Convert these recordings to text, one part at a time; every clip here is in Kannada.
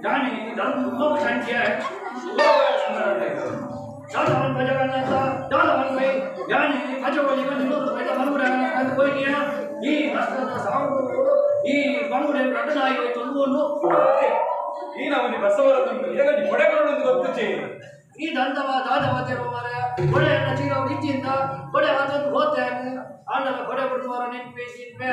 Yani dalam umum saja, dalam perjalanan dalam yani perjalanan itu kita menggunakan koinnya di masalah sahur di bangunan pradana itu tunggu ಈ ನಮ್ಮಲ್ಲಿ ಬಸವರನ್ನು ಇದಕ್ಕೆ ಕೊಡೆಗಳನ್ನು ಗೊತ್ತುಚೆ ಈ ದಂತವ ದಾದವತಿರೋ ಮಾರಾಯ ಕೊಡೆಯನ್ನ ಚೀರ ಇಚ್ಚಿಂದ ಕೊಡೆ ಅದನ್ನು ಹೋಗ್ತೇನೆ ಆಂಡಲ ಕೊಡೆ ಬಿಡುವರ ನೆನಪಿಸಿದ್ವೆ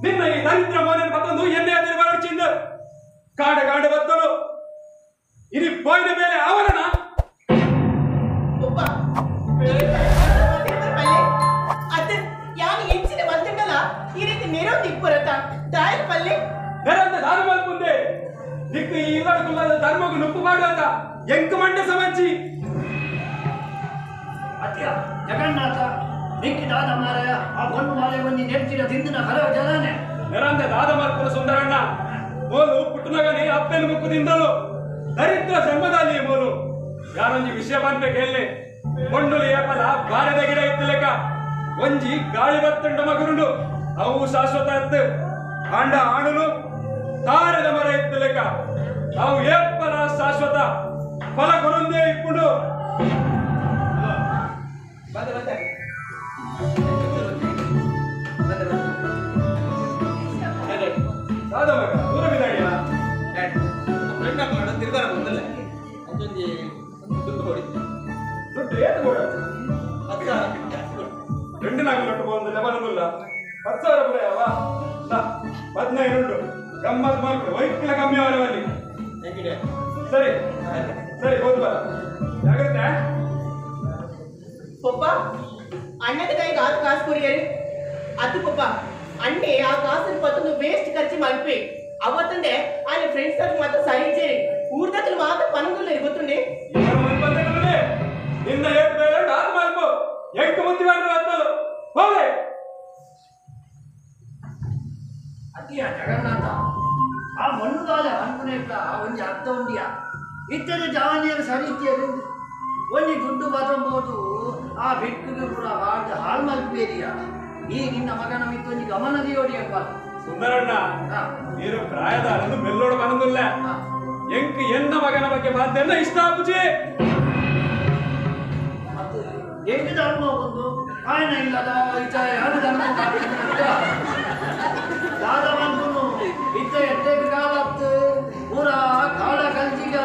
ನಿನ್ನ ಈ ದರಿದ್ರ ಮೋನ ಮತ್ತೊಂದು ಎಣ್ಣೆ ಅದಿರು ಬರಚಿಂದ ಕಾಡ ಕಾಡ ಬತ್ತಲು ಇದು ಪೋಯಿನ ಮೇಲೆ ಅವರಣ ಒಬ್ಬ ಅದ ಯಾನು ಹೆಚ್ಚಿನ ಬಂದಲ್ಲ ಈ ರೀತಿ ನೆರೋದು ಇಪ್ಪರತ ದಾಯರ ಪಲ್ಲೆ ನೆರಂದ ಧರ್ಮ ಮುಂದೆ ದಿಕ್ಕು ಈ ಇಲ್ಲಡಕುಲ್ಲದ ಧರ್ಮಕ್ಕೆ ನುಪ್ಪು ಮಾಡುವಂತ ಎಂಕ ಮಂಡ ಸಮಂಚಿ ಅತ್ಯ ಜಗನ್ನಾಥ ನಿಕ್ಕಿ ದಾದ ಮಾರಾಯ ಆ ಒಂದು ಮಾಲೆ ಬಂದು ನೆಚ್ಚಿನ ದಿಂದಿನ ಹಲವು ಜನಾನೆ ನೆರಂದ ದಾದ ಮಲ್ಪುರ ಸುಂದರಣ್ಣ ಮೋಲು ಪುಟ್ಟನಗನಿ ಅಪ್ಪೆನ ಮುಕ್ಕದಿಂದಲು ದರಿದ್ರ ಜನ್ಮದಲ್ಲಿ ಮೋಲು ಯಾರೊಂಜಿ ವಿಷಯ ಬಂದ್ರೆ ಕೇಳಿ ಕೊಂಡುಲಿ ಏಪಲ ಬಾರದ ಗಿಡ ಇತ್ತಲೆಕ ಒಂಜಿ ಗಾಳಿ ಬತ್ತುಂಡ ಮಗುರುಂಡು ಅವು ಶಾಶ್ವತ ಎತ್ತು ಕಾಂಡ ಆಣುಲು ತಾರದ ಮರ ಇತ್ತಲೆಕ ಅವು ಏಪಲ ಶಾಶ್ವತ ಫಲ ಕೊರೊಂದೇ ಇಪ್ಪುಂಡು ದಾದ ಮಗ ದೂರ ಬಿದ್ದಾಡಿಯಾ ಫ್ರೆಂಡ್ ಹಾಕೋಣ ತಿರ್ಗಾರ ಬಂದಲ್ಲ ಅದೊಂದು ದುಡ್ಡು ಕೊಡಿ ದುಡ್ಡು ಏತು ಕೊಡ 10,000 రెండు నాకు కట్టుకోండి లెవెనుల్ల 10,000 రూపాయవా 15 ಗಮ್ಮತ್ ಮಾಡ್ಕೊ ವೈಕ್ಲ ಕಮ್ಮಿ ಅವರವಲ್ಲಿ ಹೇಗಿದೆ ಸರಿ ಸರಿ ಹೋದ್ ಬರ ಜಾಗ್ರತೆ ಪಪ್ಪ ಅಣ್ಣದ ಕೈಗೆ ಆರು ಕಾಸು ಕೊರಿಯರಿ ಅದು ಪಪ್ಪ ಅಣ್ಣೆ ಆ ಕಾಸನ್ನು ಪತ್ತೊಂದು ವೇಸ್ಟ್ ಖರ್ಚು ಮಲ್ಪಿ ಅವತ್ತಂದೆ ఆయన ఫ్రెండ్స్ తరఫు మాత్రం సహించేరి ఊరి దగ్గర మాత్రం పనులు ಗೊತ್ತುండే ನಿನ್ನ ಏಟ್ ಬೇರೆ ಆದ ಮಾಡ್ಕೊ ಎಂಟು ಮುತ್ತಿ ಮಾಡ್ರೆ ಹತ್ತಲು ಹೋಗಿ ಅತಿಯ ಜಗನ್ನಾಥ ಆ ಮಣ್ಣುಗಾಲ ಅನ್ಪುನೇಕ ಒಂಜಿ ಅರ್ಥ ಉಂಡಿಯ ಇತ್ತರ ಜಾವನಿಯರು ಸರಿತಿಯರು ಒಂಜಿ ದುಡ್ಡು ಬದಬಹುದು ಆ ಬೆಟ್ಟಿಗೆ ಕೂಡ ಹಾಳು ಮಲ್ಪೇರಿಯ ಈ ನಿನ್ನ ಮಗನ ಮಿತ್ತೊಂಜಿ ಗಮನದಿಯೋಡಿ ಎಂಬ ಸುಂದರಣ್ಣ ನೀರು ಪ್ರಾಯದ ಅನ್ನು ಬೆಲ್ಲೋಡು ಬಂದಿಲ್ಲ ಎಂಕ ಎನ್ನ ಮಗನ ಬಗ್ಗೆ ಮಾತನ್ನ ಇಷ್ಟ ಆಪುಜಿ ಮತ್ತು ಎಂಟು ಧರ್ಮ ಒಂದು ಕಾಯನ ಇಲ್ಲದ ಇತ ಯಾರು ಧರ್ಮ ದಾದವಂತನು ಇತ್ತ ಎಟ್ಟೆಗೆ ಕಾಲತ್ತು ಪೂರ ಕಾಳ ಕಲ್ತಿಗ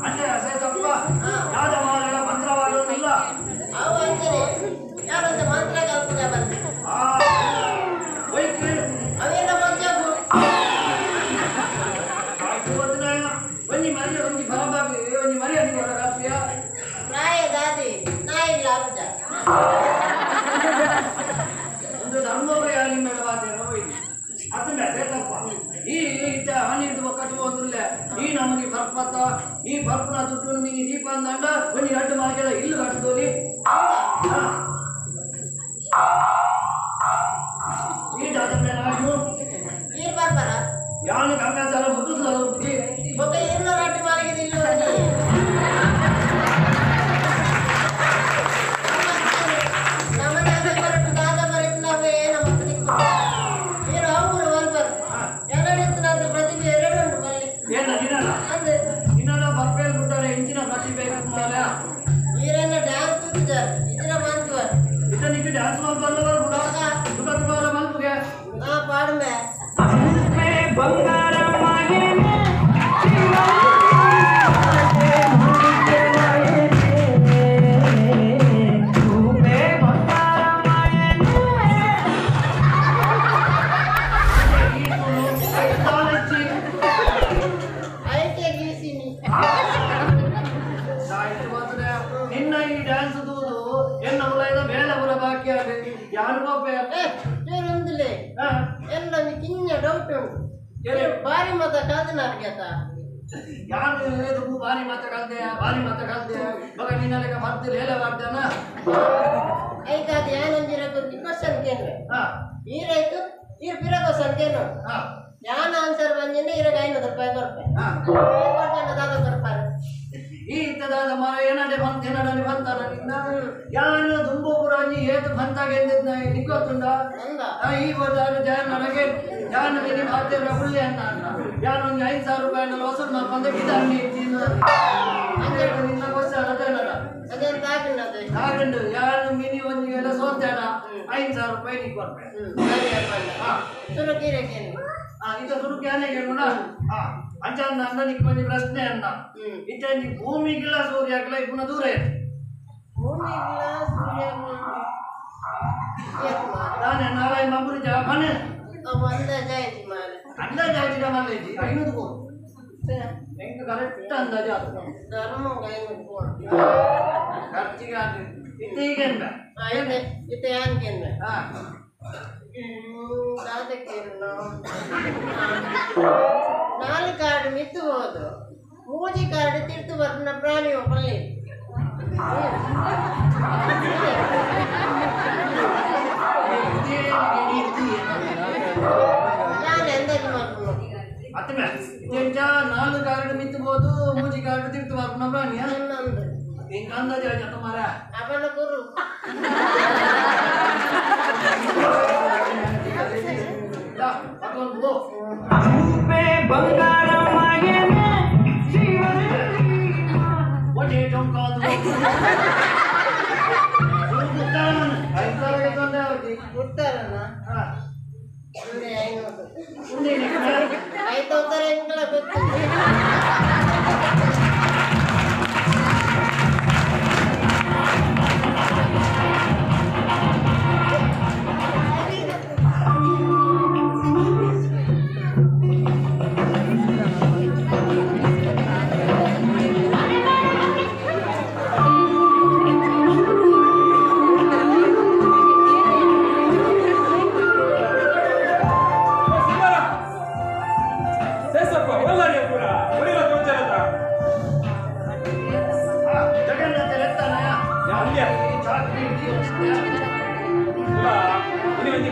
ಅಂದ್ರೆ ಅಸೇಸಪ್ಪ ಯಾವ್ದ ಮಾಲೆಲ್ಲ ಮಂತ್ರವಾಗೋದಿಲ್ಲ ಅವು ಅಂತಾರೆ ಯಾರೊಂದು ಮಂತ್ರ ಕಲ್ಪನೆ ಬಂದು ಅವೆಲ್ಲ ಮಂಜಾಗು ಒಂಜಿ ಮರಿ ಒಂಜಿ ಬರಬಾಗಿ ಒಂಜಿ ಮರಿ ಅದಿ ಬರಗಾಗ್ತೀಯ ಪ್ರಾಯ ದಾದಿ ನಾಯಿ ಲಾಭ ಒಂದು ಧರ್ಮವೇ ನಿಮ್ಮ ಬಾತೇನೋ ಇದು ಅದನ್ನ ಅಸೇಸಪ್ಪ ಈ ಇಟ್ಟ ಹನಿದು ಒಕ್ಕಟ್ಟು ಒಂದಿಲ್ಲ ಈ ನಮಗೆ ಬರ್ಪತ್ತ ಈ ಬರ್ಪನ ದುಡ್ಡು ನಿಮಗೆ ದೀಪ ಅಂದಂಡ ಒಂದು ಎರಡು ಮಾರ್ಕೆಲ್ಲ ಇಲ್ಲು ಕಟ್ಟದೋಲಿ ಈ ದಾದ ನಾನು ನೀರು ಬರ್ಬಾರ ಯಾನು ಗಂಗಾಚಾರ ಮುಟ್ಟುದಿಲ್ಲ ಹೋಗ್ಬಿಟ್ಟು ಮತ್ತೆ ಏನು ರಾಟಿ ಮಾಲಿಗೆ ಇಲ್ಲ ನಮ್ಮನೆ ಬರಟ್ಟು ದಾದ ಬರಟ್ಟು ನಾವೇ ನಮ್ಮ ನೀರು ಅವರು ಬರ್ಬಾರ ಎರಡು ಪ್ರತಿಭೆ ಎರಡು ಉಂಟು ಬಲ್ಲಿ ಏನ ದಿನಲ್ಲ ಅಂದ್ರೆ ದಿನಲ್ಲ ಬರ್ಪೇಲ್ ಬಿಟ್ಟರೆ ಇಂಚಿನ ಪ್ರತಿಭೆ ಮಾಲ ನೀರನ್ನ ಡ್ಯಾನ್ಸ್ ಕೂತಿದ್ದಾರೆ ಇದನ್ನ ಬಂತು ಇದನಿಗೆ ಡ್ಯಾನ್ಸ್ ಮಾಡ್ಬಾರ್ದವರು ಕೂಡ ಸುಖ ಸುಖ ಮಲ್ಪುಗೆ ಪಾಡುಮೆ ಬಂಗಾರ ನಿನ್ನ ಈ ಡ್ಯಾನ್ಸ್ ತೂದು ಎನ್ನ ಉಳದ ಬೇಳೆ ಬರ ಬಾಕಿ ಆಗ ಯಾರು ಒಂದಿಲ್ಲ ಎಲ್ಲ ಕಿನ್ನ ಡೌಟ್ ಉಂಟು ಬಾರಿ ಮತ ಕಾದನಾರ್ಗೆ ಆತ ಯಾರು ಹೇಳಿದ್ರು ಭಾರಿ ಮಾತ ಕಲ್ದೆ ಮಗ ನಿನ್ನಲೆಗ ಬರ್ತಿಲ್ಲ ಹೇಳ ಮಾಡ್ತಾನ ಐಕಾದ ಯಾನಂಜಿರಕ್ಕೆ ಕ್ವಶನ್ ಕೇಂದ್ರ ಈರಾಯ್ತು ಈರ್ ಪಿರ ಕ್ವಶನ್ ಕೇಂದ್ರ ಯಾನ ಆನ್ಸರ್ ಬಂದಿನ ಇರಾಗ 500 ರೂಪಾಯಿ ಬರ್ತಾರೆ ದಾದ ಬರ್ತಾರೆ ಈ ಇತ್ತದಾದ ಮರ ಏನಡೆ ಬಂತಾನ ನಿನ್ನ ಯಾನು ದುಂಬುಪುರ ಏತು ಬಂತಾಗೆ ನಿಕ್ಕೊತ್ತುಂಡ ಈ ಬಜಾರು ಜಾನ್ ನನಗೆ ಯಾನು ನಿನ್ನ ಮಾಡ್ತೇವೆ ಹುಳ್ಳಿ ಅನ್ನ ಯಾನು ಒಂದು 5,000 ರೂಪಾಯಿ ವಸೂಲು ಮಾಡ್ಕೊಂಡೆ ಬಿದ್ದಾಂಡಿ ನಿನ್ನ ಕ್ವಶನ್ ಅದೇನಲ್ಲ ಅದೆಂತ ಹಾಗಂಡು ಯಾನು ಮಿನಿ ಒಂದು ಎಲ್ಲ ಸೋತಾನ 5,000 ರೂಪಾಯಿ ನಿಕ್ ಕೊಡ್ಬೇಕು ಇದು ಸುರುಕಿ ಆನೆಗೆ ಅಂಚಂದ ಅಂದ ನಿಕ್ ಬಂದಿ ಪ್ರಶ್ನೆ ಅನ್ನ ಇತ್ತೆ ನೀ ಭೂಮಿಗಿಲ್ಲ ಸೂರ್ಯಾಗಿಲ್ಲ ಇಬ್ಬನ ದೂರ ಇದೆ ನಾನೇ ನಾಳೆ ಮಗುರಿ ಮನೆ ಅಂದಾಜು ಆಯ್ತಿರ ಮಲ್ಲೇಜಿ 500 ಕೋಟಿ ಹೆಂಗ ಕರೆಕ್ಟ್ ಅಂದಾಜು ಖರ್ಚಿಗೆ ಇತ್ತೆ ಈಗೇನ್ಬ ಇತ್ತೆ ಯಾನ್ಕೇನ್ಬ ನಾಲ್ಕು ಕಾರ್ಡ್ ಮಿತ್ತು ಹೋದು ಮೂಜಿ ಕಾರ್ಡ್ ತಿರ್ತು ಬರ್ನ ಪ್ರಾಣಿ ಒಬ್ಬಲ್ಲಿ ನಾನು ಎಂದಾಜು ಮಾಡ್ಕೊಂಡು ಅತ್ತಮೆ ಇದೆಂಚ 4 ಕಾರ್ಡ್ ಮಿತ್ತಬಹುದು ಮೂಜಿ ಕಾರ್ಡ್ ತಿರ್ತು ಬರ್ನ ಪ್ರಾಣಿ ಇನ್ನೊಂದು ಹಿಂಗ ಅಂದಾಜು ಆಯ್ತು ತುಮಾರ ಅವನ ಗುರು ಉತ್ತರನ 500 ಎಂಗಳ ಗೊತ್ತು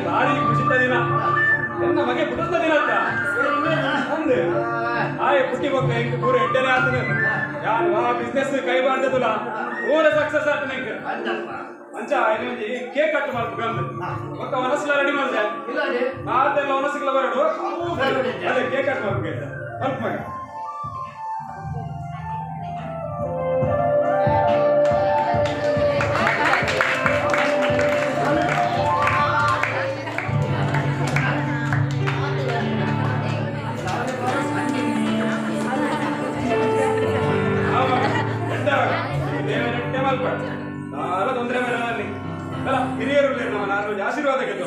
ಭಾರಿ ಖುಷಿತ ದಿನ ಎನ್ನ ಮಗೆ ಪುಟ್ಟದ ದಿನ ಅಂದೆ ಆಯ್ ಪುಟ್ಟಿ ಮಕ್ಕ ಹೆಂಗ್ ಪೂರ ಎಡ್ಡನೆ ಆತನೆ ಯಾರು ಆ ಬಿಸ್ನೆಸ್ ಕೈ ಬಾರ್ದಲ್ಲ ಪೂರ ಸಕ್ಸಸ್ ಆತನೆ ಅಂಚ ಇನ್ನೊಂದು ಕೇಕ್ ಕಟ್ ಮಾಡ್ಬೇಕು ಮಕ್ಕ ವನಸ್ಲ ರೆಡಿ ಮಾಡಿದೆ ಅದೆಲ್ಲ ವನಸ್ಗಳ ಬರಡು ಅದೇ ಕೇಕ್ ಕಟ್ ಮಾಡ್ಬೇಕು ಅಲ್ಪ ಮಗ ತೊಂದರೆ ಬರಲಿ ಅಲ್ಲ ಹಿರಿಯರು ನಾನು ಆಶೀರ್ವಾದ ಗೆದ್ದು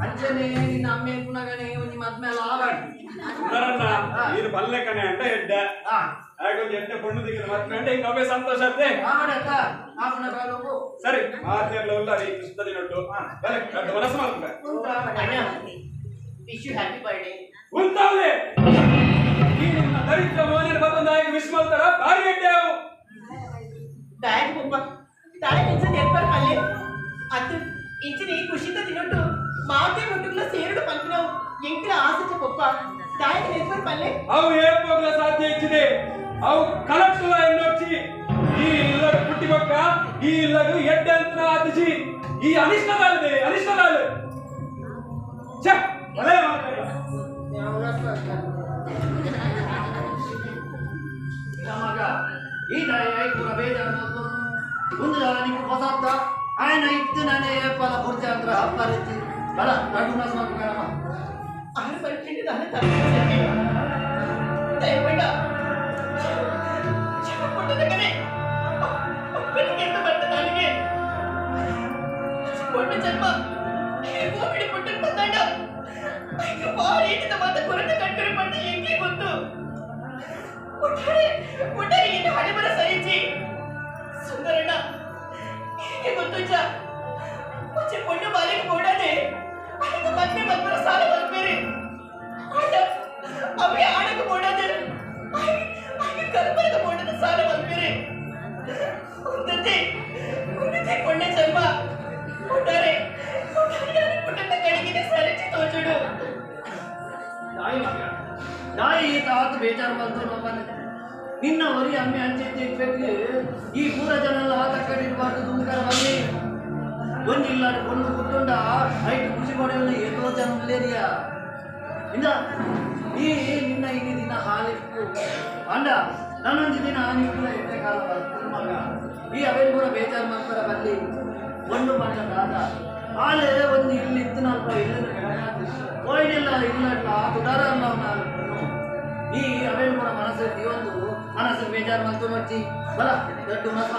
ಅಂಚನೆ ನಿನ್ನ ಅಮ್ಮೆ ಪುನಗನೆ ಒಂಜಿ ಮದ್ಮೇಲೆ ಆವಾಡಿ ಇದು ಬಲ್ಲೆ ಕಣೆ ಅಂತ ಎಡ್ಡ ಹಾಗೊಂದು ಎಡ್ಡೆ ಪೊಣ್ಣು ದಿಗಿದ ಮದ್ಮೆ ಅಂದ್ರೆ ಹಿಂಗ ಅವೇ ಸಂತೋಷ ಅತ್ತೆ ಸರಿ ಮಾತೆಲ್ಲ ಉಲ್ಲ ರೀ ಕೃಷ್ಣ ದಿನೊಟ್ಟು ಬಲೆ ದೊಡ್ಡ ಮನಸ್ಸು ಮಾಡ್ಬೇಕು ವಿಶ್ ಯು ಹ್ಯಾಪಿ ಬರ್ಡೇ ಉಂಟಾವ್ಲೆ ಈ ನಿನ್ನ ದರಿದ್ರ ಮೋನಿನ ಬಂದಾಗಿ ವಿಶ್ ಮಾಡ್ತಾರ ಬಾರಿ ಎಡ್ಡೆ ಅವು ಬ್ಯಾಗ್ ಪಪ್ಪ ತಾಳೆ ಇಂಚ ನೆರ್ಪರ್ ಮಲ್ಲೆ ಅತ್ತು ಇಂಚಿನ ಈ ಖುಷಿತ ದಿನೊಟ್ಟು ಮಾತೆ ಮುಟ್ಟುಗಳ ಸೇರುಡು ಪಂಪಿನವು ಎಂಕಲ ಆಸಚ ಪಪ್ಪ ತಾಳೆ ನೆರ್ಪರ್ ಮಲ್ಲೆ ಅವು ಹೇಳ್ಬೋಗ್ಲ ಸಾಧ್ಯ ಹೆಚ್ಚಿದೆ ಅವು ಕಲಕ್ಸುಲ ಎನ್ನೋಚಿ ಈ ಇಲ್ಲದ ಪುಟ್ಟಿ ಮಕ್ಕ ಈ ಇಲ್ಲದು ಎಡ್ಡೆ ಅಂತ ಆದಿಸಿ ಈ ಅನಿಷ್ಟದಾಲದೆ ಅನಿಷ್ಟದಾಲ ಛೆ ಭಲೇ ಮಾತಾಡಿ ನಮಗ ಈ ದಯ ಪೂರ ಬೇಜಾರ ಒಂದು ನಿಮ್ಗೆ ಹೊಸತ್ತ ఆయన ఇత్తు ననే పల పుర్చాంద్ర అప్పరిచి బల రఘున స్వామిగారమ ఆరు పరిచింది దాని తప్పి దయపడ చెప్పండి దగ్గరే ఒక్కడికి ఎంత పట్ట దానికి పొట్ట జన్మ ಗೋಬಿಡಿ ಪುಟ್ಟನ್ ಬಂದಾಡ ಅಯ್ಯೋ ಬಾರಿ ಇಟ್ಟಿದ ಮಾತ ಕೊರತೆ ಕಟ್ಕರೆ ಪಟ್ಟ ಎಂಗೆ ಗೊತ್ತು ಒಟ್ಟಾರೆ ಇನ್ನು ಹಣೆ ಬರ ಸರಿಚಿ ಸುಂದರಣ್ಣ ಹೇಗೆ ಗೊತ್ತು ಜ ಮುಚ್ಚೆ ಪೊಣ್ಣು ಬಾಲಿಗೆ ಓಡಾದೆ ಅದಕ್ಕೆ ಮತ್ತೆ ಮಕ್ಕಳ ಸಾಲ ಬರ್ಬೇರೆ ಆಟ ಅವೇ ಆಡಕ್ಕೆ ಓಡಾದೆ ಹಾಗೆ ಕಲ್ಪನೆಗೆ ಓಡದ ಸಾಲ ಬರ್ಬೇರೆ ಉನ್ನತೆ ಕೊಂಡೆ ಜನ್ಮ ಒಟ್ಟಾರೆ ಪುಟ್ಟನ ಕಡೆಗಿನ ಸರಿಚಿ ತೋಚುಡು ನಾಯಿ ಈತ ಆತು ಬೇಜಾರು ಬಂತು ನಮ್ಮನೆ ನಿನ್ನ ಹೊರಿ ಅಮ್ಮೆ ಅಂಚಿದ್ದೆ ಇರ್ಬೇಕು ಈ ಪೂರ ಜನ ಎಲ್ಲ ತಕ್ಕಡಿರ್ಬಾರ್ದು ದುಂಕರ ಬನ್ನಿ ಒಂದಿಲ್ಲ ಒಂದು ಕುಟ್ಟುಂಡ ಐಟು ಖುಷಿ ಪಡೆಯಲ್ಲ ಏತೋ ಜನ ಮಲೇರಿಯಾ ಇಂದ ಈ ನಿನ್ನ ಇಡೀ ದಿನ ಹಾಲಿಟ್ಟು ಅಂಡ ನಾನೊಂದು ದಿನ ನಿನ್ನ ಎಟ್ಟೆ ಕಾಲ ಬರ್ತೀನಿ ಮಗ ಈ ಅವೇನು ಕೂಡ ಬೇಜಾರು ಮಾಡ್ತಾರ ಬಲ್ಲಿ ಒಂದು ಮನೆ ದಾದ ಹಾಲೆ ಒಂದು ಇಲ್ಲಿ ಇತ್ತು ನಾಲ್ಕು ಇಲ್ಲದ ಓಯ್ನಿಲ್ಲ ಇಲ್ಲ ತುಡಾರ ಅಲ್ಲ ನಾನು ಈ ಅವೇನು ಕೂಡ ಮನಸ್ಸು ಒಂದು ಮನಸ್ಸು ಬೇಜಾರು ಮಾಡ್ತು ನೋಡ್ತಿ ಬಲ ದೊಡ್ಡ ಮನಸ್ಸು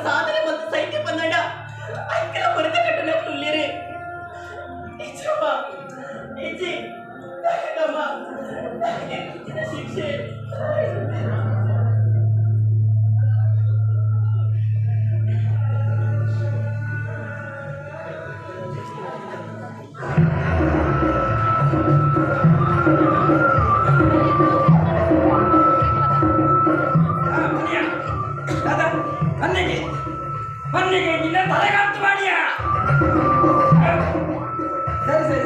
ಸಾಧನೆ ಮತ್ತು ಸೈನ್ಯ ಬಂದಾಡ ಐಕ್ಯದ ಕೊರತೆ ಕಟ್ಟಣ ತುಲ್ಯರೆ ನಿಜಮ್ಮ ನಿಜಿ ನಮ್ಮ ಶಿಕ್ಷೆ ಬನ್ನಿಗೆ ನಿನ್ನ ತಲೆಗಂತು ಮಾಡಿಯ ಸರಿ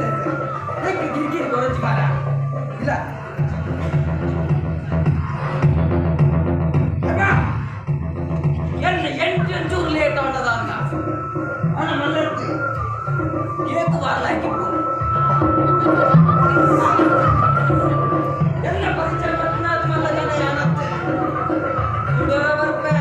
ಕಿರಿಕಿರಿ ಕೊರಚಿ ಮಾರ ಇಲ್ಲ ಎನ್ನ ಎಂಟೂರು ಲೇಟ್ ಆಟದ ಅಂತ ಅವನ ಮಲ್ಲರ್ತಿ ಕೇಕು ಬಾರ್ಲಾಕಿ ಎಲ್ಲ ಪರಿಚಯ ಪಟ್ಟನಾದ ಮಲ್ಲ ಜನ ಯಾನತ್ತೆ ಹುಡುಗ ಬರ್ಪೆ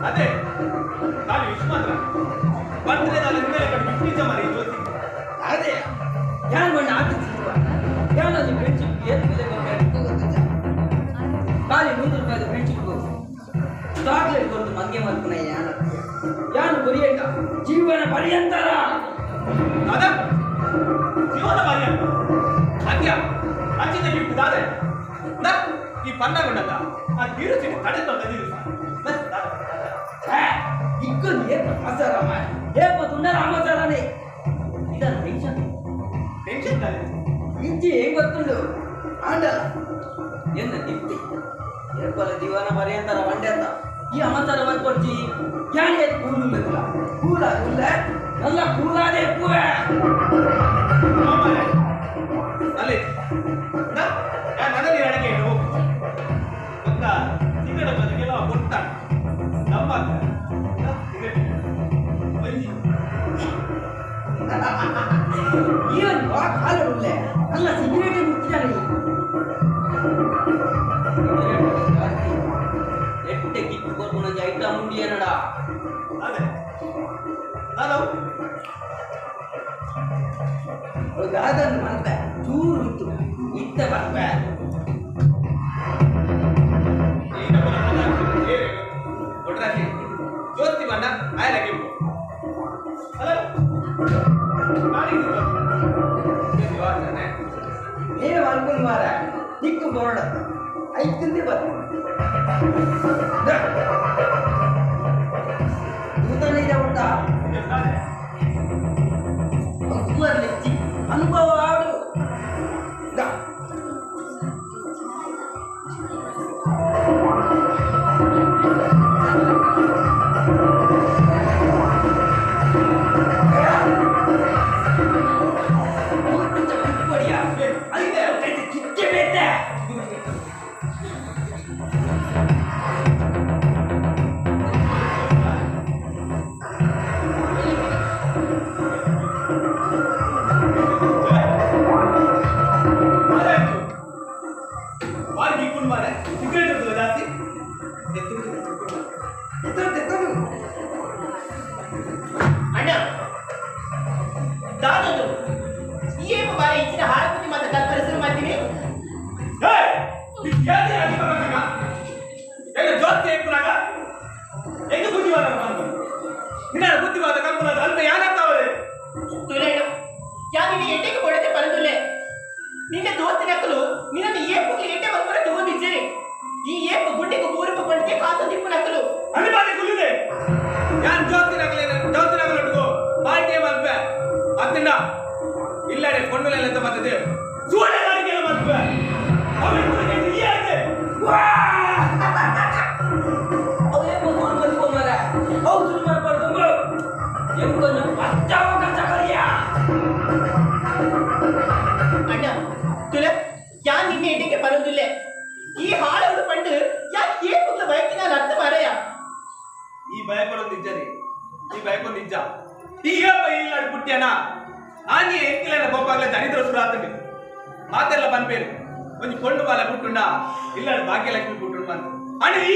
ಅದೇ ನಾನು ವಿಶ್ವ ಮಾತ್ರ ಬರ್ತದೆ ನಾನು ನಿನ್ನೆ ಬಿಟ್ಟಿದ್ದ ಮರಿ ಜೊತೆ ಅದೇ ಯಾರು ಬಣ್ಣ ಆಟಿಸಿರುವ ಯಾರು ಫ್ರೆಂಡ್ಶಿಪ್ ಏನು ಬೆಲೆ ಗೊತ್ತಿದೆ ಖಾಲಿ ₹100 ಫ್ರೆಂಡ್ಶಿಪ್ ಚಾಕ್ಲೇಟ್ ಕೊಟ್ಟು ಮಂಗೆ ಮಲ್ಪನ ಯಾನು ಬರಿಯಂತ ಜೀವನ ಪರ್ಯಂತರ ಅದ ಜೀವನ ಪರ್ಯಂತ ಅದ್ಯ ಅಂಚಿನ ಗಿಫ್ಟ್ ದಾದೆ ಈ ಪನ್ನಗೊಂಡದ ಆ ತೀರು ಚಿಡಿ ತಡೆ ತಂದಿರು ಇಕ್ಕಲು ಏನು ಆಸಾರಾಮ ಏಪ ತುಂಡ ರಾಮಾಚಾರನೇ ಇದನ್ನು ಟೆನ್ಷನ್ ಇಂಚಿ ಹೆಂಗ್ ಗೊತ್ತುಂಡು ಆಂಡಲ್ಲ ಎನ್ನ ನಿಪ್ತಿ ಏಪಲ ಜೀವನ ಪರ್ಯಂತರ ಮಂಡೆ ಅಂತ ಈ ಅಮಾಚಾರ ಮಾಡ್ಕೊಡ್ತಿ ಯಾರೇ ಕೂಲು ಬೇಕಲ್ಲ ಕೂಲ ಎಲ್ಲ ಕೂಲಾದೆ ಎಪ್ಪುವೆ ಅಲ್ಲಿ ನನಗೆ ಅಡಕೆ ಹೋಗು ಏನಡ ಅದೇ ನಾನು ಅದನ್ನು ಬರ್ಬೆ ಚೂರು ಉಂಟು ಇತ್ತ ಬರ್ಬೆ ಈಗ ಒಟ್ರಾಶಿ ಜೋಸ್ತಿ ಬಣ್ಣ ಆಯ್ಲ ಕೆಂಪು ಅಲ್ಲ ನೀವೇ ಅನ್ಕೊಂಡು ಮಾರ ಚಿಕ್ಕ ಬೋರ್ಡ ಐತಿಂದೆ ಬರ್ ಊತನ ಇದೆ ಉಂಟಾ ಲೆಚ್ಚಿ ಅನುಭವ ಆಡು ಅಣ್ಣ ದಾದದು ಏನು ಬಾರಿ ಇಚ್ಚಿನ ಹಾಳಪತಿ ಮತ್ತೆ ಕಲ್ಪರಿಸಲು ಮಾಡ್ತೀನಿ ಜೋಸ್ತಿ ಎಕ್ಕುನಾಗ ಹೆಂಗ ಬುದ್ಧಿವಾದ ನಿನ್ನ ಬುದ್ಧಿವಾದ ಕಲ್ಪನಾ ಅಲ್ಪ ಯಾನಾಗ್ತಾವದೆ ತುಲೇಣ ಯಾನಿಗೆ ಎಟ್ಟೆಗೆ ಕೊಡತೆ ಬರದುಲ್ಲೆ ನಿನ್ನ ದೋಸ್ತಿನ ಅಕ್ಕಲು ನಿನ್ನ ಏಪುಗೆ ಎಟ್ಟೆ ಬರ್ಬರ ತಗೊಂಡಿದ್ದೇನೆ ಈ ಏಪು ಗುಂಡಿಗೆ ಪೂರ್ವ ಬಂಡಿಗೆ ಕಾತು ದಿಪ್ಪನ ಅಕ್ಕಲು ಅನಿವಾರ್ಯ ಕುಲ್ಲಿದೆ ಯಾನ್ ಜೋಸ್ತಿನಾಗಲು ಪಾರ್ಟಿಯ ಮಲ್ಪೆ ಅತ್ತಿಂದ ಇಲ್ಲಡೆ ಕೊಂಡಲೆಲ್ಲ ಅಂತ ಬರ್ತದೆ ಸೂಳೆ ಮಾರಿಕೆಲ್ಲ ಮಲ್ಪೆ ಅವೇ ಮಗನ ಬದುಕೋಮರ ಹೌದು ಮಾಡ್ಬಾರ್ದು ಎಂಕೊಂದು ಪಚ್ಚಾವಕಾಶ ಕರಿಯ ಅಣ್ಣ ತುಲೆ ಯಾನ್ ನಿನ್ನೆ ಎಟ್ಟೆಗೆ ಬರೋದಿಲ್ಲ ಈ ಹಾಳವಳು ಪಂಡು ಯಾನ್ ಏಪುಗಳ ಬಯಕಿನ ಅರ್ಥ ಮಾರಯ್ಯ ಈ ಭಯಪಡೋದು ನಿಜರಿ ಈ ಭಯಪಡೋದು ನಿಜ ಈಗ ಇಲ್ಲ ಪುಟ್ಟ್ಯನ ಆನಿ ಎಂಕಿಲ್ಲ ಬೋಪಾಗ್ಲ ದರಿದ್ರ ಸುರ ಆತಂಡಿ ಮಾತೆಲ್ಲ ಬಂದ್ಬೇರು ಒಂದು ಕೊಂಡು ಬಾಲ ಪುಟ್ಟುಂಡ ಇಲ್ಲ ಭಾಗ್ಯಲಕ್ಷ್ಮಿ ಪುಟ್ಟುಂಡ ಬಂದು ಅಣ್ಣ ಈ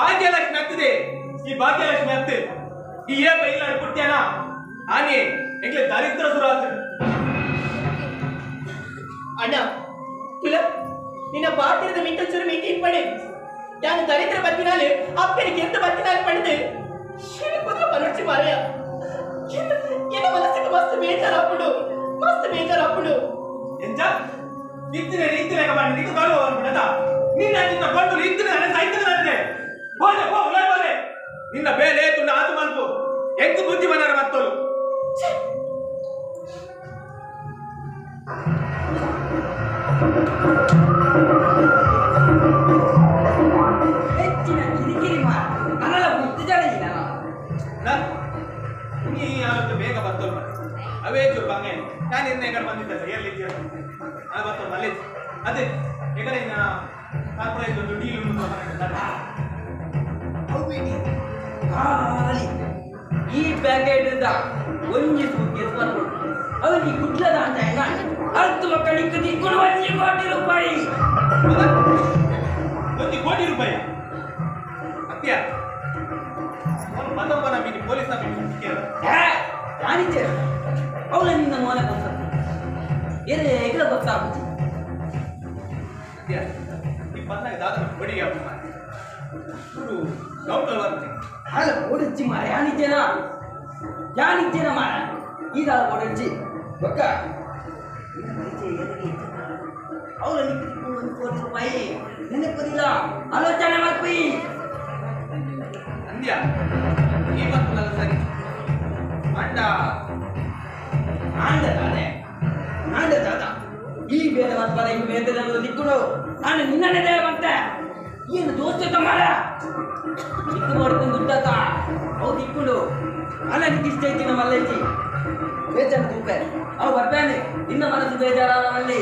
ಭಾಗ್ಯಲಕ್ಷ್ಮಿ ಆಗ್ತದೆ ಈ ಭಾಗ್ಯಲಕ್ಷ್ಮಿ ಆಗ್ತದೆ ಈ ಏಪ ಇಲ್ಲ ಪುಟ್ಟ್ಯನ ಆನಿ ಎಂಕ್ಲೆ ದರಿದ್ರ ಸುರ ಆತಂಡಿ ಅಣ್ಣ ತುಲ ನಿನ್ನ ಪಾತಿರದ ಮಿಂಟಚೂರು ಮೀಟಿ ಪಡೆ ಯಾನು ದರಿದ್ರ ಬತ್ತಿನಾಲು ಅಪ್ಪನಿಗೆ ಎಂತ ಬತ್ತಿನಾಲು ಪಡೆದು ಶಿಲ್ಪದ ಪನರ್ಚಿ ಮಾರಯ್ಯ என்ன மனசுக்கு மஸ்து ಬೇಜಾರಾಪುಡು ಎಂಜ ಇತ್ತಿನ ರೀತಿ ಲೆಕ್ಕ ಮಾಡಿ ನಿಂಗೆ ಗೌರವ ಬಂದ್ಬಿಡದ ನಿನ್ನ ಚಿತ್ತ ಕೊಂಡು ಇತ್ತಿನ ಸಾಯ್ತದೆ ನನಗೆ ಹೋದೆ ಹೋ ಉಲಾಯ್ ಹೋದೆ ನಿನ್ನ ಬೇಲೆ ತುಂಡ ಆತು ಮಲ್ಪು ಎಂಕು ಬುದ್ಧಿ ಮನರ ಮತ್ತೋಲು ಹೆಚ್ಚಿನ ಕಿರಿಕಿರಿ ಮಾಡ ನನ್ನೆಲ್ಲ ಬುದ್ಧಿ ಜಡ ಇಲ್ಲ ನೀ ಯಾವತ್ತು ಬೇಗ ಬರ್ತೋಲ್ ಅವೇ ಚೂರು ಬಂಗೆ ನಾನು ಇನ್ನ ಎಕಡೆ ಬಂದಿದ್ದೆ ಎಲ್ಲಿದ್ದೀರ ಅದು ಬರ್ತೋಲ್ ಮಲ್ಲೆ ಅದೇ ಎಕಡೆ ಕಾರ್ಪೊರೇಟ್ ಒಂದು ಡೀಲ್ ಖಾಲಿ ಈ ಪ್ಯಾಕೆಟ್ ಇಂದ ಒಂಜಿ ಸೂಟ್ಕೇಸ್ ಬರ್ಬೋದು ಅವನಿಗೆ ಗುಡ್ಲದ ಅಂತ ಹೆಂಗ 10 ಮಕ್ಕಳಿಗೆ ತಿಕ್ಕೊಂಡು 1 ಕೋಟಿ ರೂಪಾಯಿ 1 ಕೋಟಿ ರೂಪಾಯಿ ಅತ್ಯ ಮತ್ತೊಬ್ಬನ ಮೀನಿ ಪೊಲೀಸ್ ಯಾನಿದ್ದೆ ಅವಳ ನಿನ್ನ ಮೋನ ಗೊತ್ತ ಏನೇ ಎಗ್ಲ ಗೊತ್ತಾಗುತ್ತೆ ಅತ್ಯ ಈ ಬಂದಾಗ ದಾದನ ಬಡಿಗೆ ಅಪ್ಪ ಶುರು ಡೌಟ್ ಬರುತ್ತೆ ಹಾಲ ಓಡಿಚ್ಚಿ ಮಾರ ಯಾನಿದ್ದೇನ ಮಾರ ಈಗ ಓಡಿಚ್ಚಿ ಗೊತ್ತ ಅವಳ ನಿಂತು 1 ಕೋಟಿ ರೂಪಾಯಿ ನೆನಪದಿಲ್ಲ ಆಲೋಚನೆ ಮಾಡ್ಕೊಯಿ ಅಂದ್ಯ ಈ ಮಕ್ಕಳ ಸರಿ ಆಂಡ ದಾದ ಈ ಬೇರೆ ಮತ್ಪದ ಈ ಬೇರೆ ದಿಕ್ಕುಡು ನಾನು ನಿನ್ನನ್ನೇ ಮತ್ತೆ ಏನು ದೋಸ್ತ ಮಾರ ದಿಕ್ಕು ಮಾಡ್ಕೊಂಡು ದುಡ್ಡಾತ ಅವು ದಿಕ್ಕುಡು ಅಲ್ಲ ನಿಂಗೆ ಇಷ್ಟ ಐತಿ ನಮ್ಮ ಮಲ್ಲೈತಿ ಬೇಜಾರ ತುಂಬೆ ಅವು ಬರ್ಬೇನೆ ನಿನ್ನ ಮನಸ್ಸು ಬೇಜಾರ ನಮ್ಮಲ್ಲಿ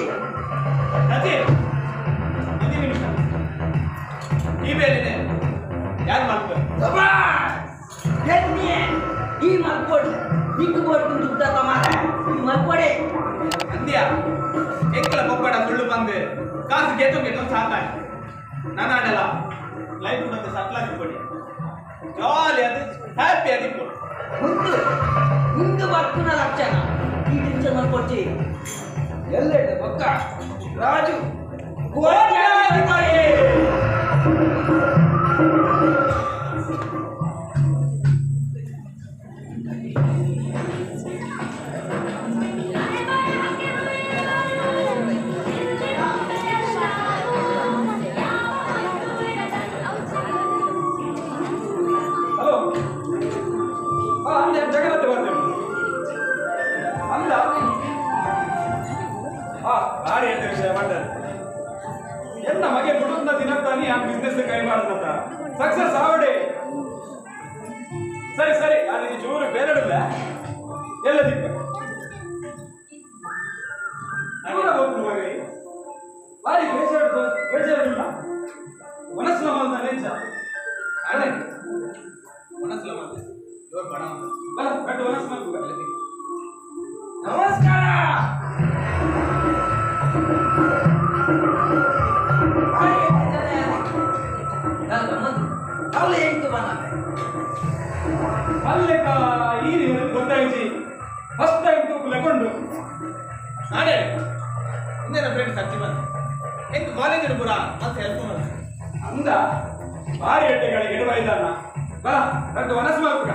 ಅದೇ ಒಂದು ನಿಮಿಷ ಈ ಬೇರೆನೆ ಯಾರು ಮಾಡ್ಬೇಕು ಈ ಮಲ್ಕೊಡಿ ದಿಕ್ಕು ಮಾಡ್ಕೊಂಡು ದುಡ್ಡಾತ ಮಾರ ಈ ಮಲ್ಕೊಡೆ ಅಂದ್ಯ ಎಂಕಲ ಬೊಬ್ಬಡ ಸುಳ್ಳು ಬಂದು ಕಾಸು ಗೆದ್ದು ಸಾಕಾಯ್ ನಾನು ಆಡಲ್ಲ ಲೈಫ್ ಮತ್ತೆ ಸಟ್ಲಾಗಿ ಕೊಡಿ ಜಾಲಿ ಅದು ಹ್ಯಾಪಿ ಆಗಿತ್ತು ಮುಂದೆ ಹಿಂಗೆ ಬರ್ತಿನ ಲಕ್ಷಣ ಈ ಟೆನ್ಷನ್ ಮಾಡ್ಕೊಡ್ತಿ ಎಲ್ಲೆಡೆ ಪಕ್ಕ ರಾಜು ಕೋಟ್ಯಾಧಿಪತಿ. ಹಲೋ ಅಂದೆ ಜಗನ್ನತ್ತೆ ಬರ್ತೇನೆ ಅಂದ ಭಾರಿ ಅಂತ ವಿಷಯ ಮಾಡ್ತಾರೆ ಎನ್ನ ಮಗೆ ಕುಟುಂಬದ ದಿನತ್ತಾನಿ ಆ ಬಿಸ್ನೆಸ್ ಕೈ ಮಾಡದಂತ ಸಕ್ಸಸ್ ಆವಡೆ ಸರಿ ಸರಿ ನಾನು ಚೂರು ಬೇರೆಡಿಲ್ಲ ಎಲ್ಲ ದಿಕ್ಕ ದೂರ ಹೋಗ್ತು ಮಗ ಭಾರಿ ಬೇಜಾರಿಲ್ಲ ಮನಸ್ಸಿನ ಬಂದ ನಿಜ ಆನೆ ಮನಸ್ಸಿಲ್ಲ ಮತ್ತೆ ಇವರು ಬಣ ಬಲ ಕಟ್ಟು ಮನಸ್ಸು ಮಾಡ್ಬೇಕು ನಮಸ್ಕಾರ. ಅವಳು ಹೆಂಗೆ ಬಂದೆ ಅಲ್ಲೇಕ ಈ ರೀತಿ ಗೊತ್ತಾಯ್ತು ಫಸ್ಟ್ ಟೈಮ್ ತೂಕಲೆಕೊಂಡು ನಾನೇ ಇನ್ನೇನ ಫ್ರೆಂಡ್ಸ್ ಹಚ್ಚಿ ಬಂದು ಹೆಂಗೆ ಕಾಲೇಜಲ್ಲಿ ಪುರ ಮತ್ತೆ ಹೆಲ್ಪ್ ಮಾಡಿ ಅಂದ ಭಾರಿ ಅಡ್ಡೆಗಳಿಗೆ ಇಡಬಾಯ್ದಣ್ಣ ಬಲ ಕಟ್ಟು ಮನಸ್ಸು ಮಾಡ್ಬೇಕ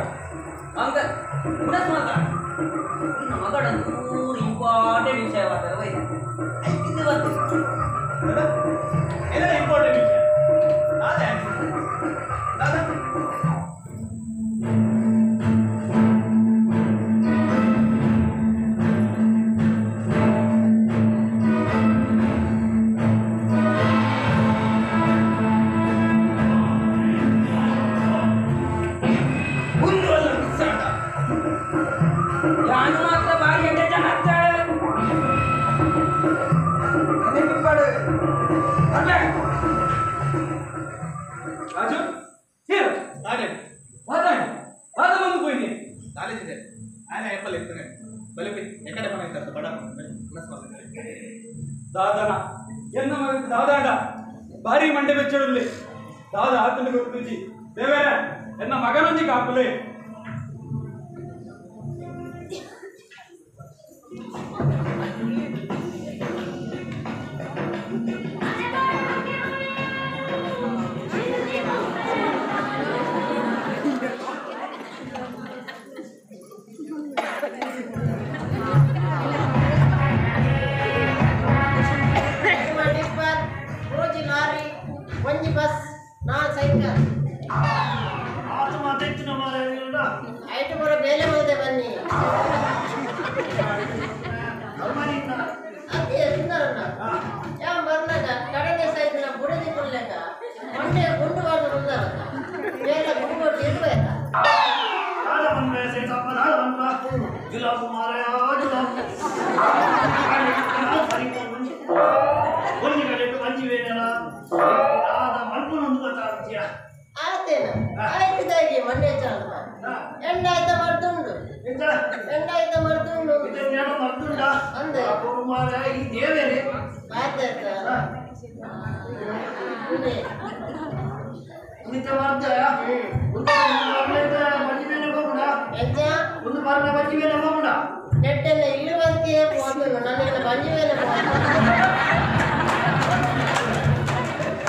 ಹಂಗ ಮನಸ್ಸು ಮಾತಾಡ ಇನ್ನು ಮಗಳಂತೂ ಇಂಪಾರ್ಟೆಂಟ್ ವಿಷಯ ಮಾಡ್ತಾರೆ ಇದು ಬಂತು ಎಲ್ಲ ಇಂಪಾರ್ಟೆಂಟ್ ವಿಷಯ ನಾನೇ ನಾನೇ ಮುಂದುವಲ್ಲ ಮಿಸ್ಸಾಡ ಯಾನು ಮಾತ್ರ ಬಾರಿ ಎಡ್ಡೆ ಜನ ಆಗ್ತಾಳೆ ನೆನಪಿಪ್ಪಾಡು ಅಲ್ಲೇ ರಾಜು ಹೇಳು ನಾನೇ ವಾದ ಬಂದು ಹೋಯ್ನಿ ಕಾಲೇಜ್ ಇದೆ ಆನೆ ಆ್ಯಪಲ್ ಇರ್ತಾನೆ ಬಲಿಪಿ ಎಕಡೆ ಮನೆ ಇರ್ತಾರೆ ಬಡ ಮನಸ್ಸು ಮಾಡ್ತಾರೆ ದಾದನ ಎನ್ನ ಮಗ ದಾದಾಡ ಭಾರಿ ಮಂಡೆ ಬೆಚ್ಚಡಲ್ಲಿ ದಾದ ಆತನ ಗೊತ್ತುಜಿ ದೇವೇರ ಎನ್ನ ಮಗನೊಂದಿ ಕಾಪುಲೆ ಡಿಪ್ಪರ್ ರೋಜಿ ಲಾರಿ ಒಂಜಿ ಬಸ್ ನಾ ಸೈಕಲ್ ಆತು ಮಾತಾಯ್ತು ಮಾರ ಐಟು ಬರೋ ಬೇಲೆ ಹೋದೆ ಬನ್ನಿ ಅದೇ ಸುಂದರಣ್ಣ ಯಾವ ಬರ್ನಾಗ ಕಡೆಗೆ ಸೈಜ್ನ ಬುಡದಿ ಕೊಡ್ಲೆಗ ಮೊನ್ನೆ ಗುಂಡು ಬಾರ್ದು ಮುಂದಾರಕ್ಕ ಬೇರೆ ಗುಂಡು ಇರ್ಬೇಕಾ ನಾಳೆ ಬಂದ್ರೆ ಸೇತಪ್ಪ ನಾಳೆ ಬಂದ್ರ ಜುಲಾಬು ಮಾರಾಯ ಜುಲಾಬು ಒಂದು ಕಡೆ ಮಂಜಿವೇನಲ್ಲ ಆದ ಮಲ್ಪನೊಂದು ಗೊತ್ತಾಗ್ತೀಯ ಆತೇನ ಆಯ್ತಿದಾಗಿ ಮೊನ್ನೆ ಚಾಲ ಎಂಡಾಯ್ತ ಮರ್ದುಂಡು ಎಂಡಾಯ್ತ ಮರ್ದುಂಡು ಇದನ್ನೇನೋ ಮರ್ತುಂಡ ಅಂದೆ ಮಾರಾಯ ಈ ದೇವೇನೆ ಆಯ್ತಾಯ್ತ ಉಳಿತ ಮಾಡ್ತಾಯ ಮಂಜಿವೇನೆ ಹೋಗುಣ ಎಂಚ ಒಂದು ಮಾರನ ಮಂಜಿವೇನೆ ಹೋಗುಣ ನೆಟ್ಟೆಲ್ಲ ಇಳುವಂತೆ ಹೋಗ್ಬೇಕು ನನಗೆಲ್ಲ ಬಂಜಿವೇನೆ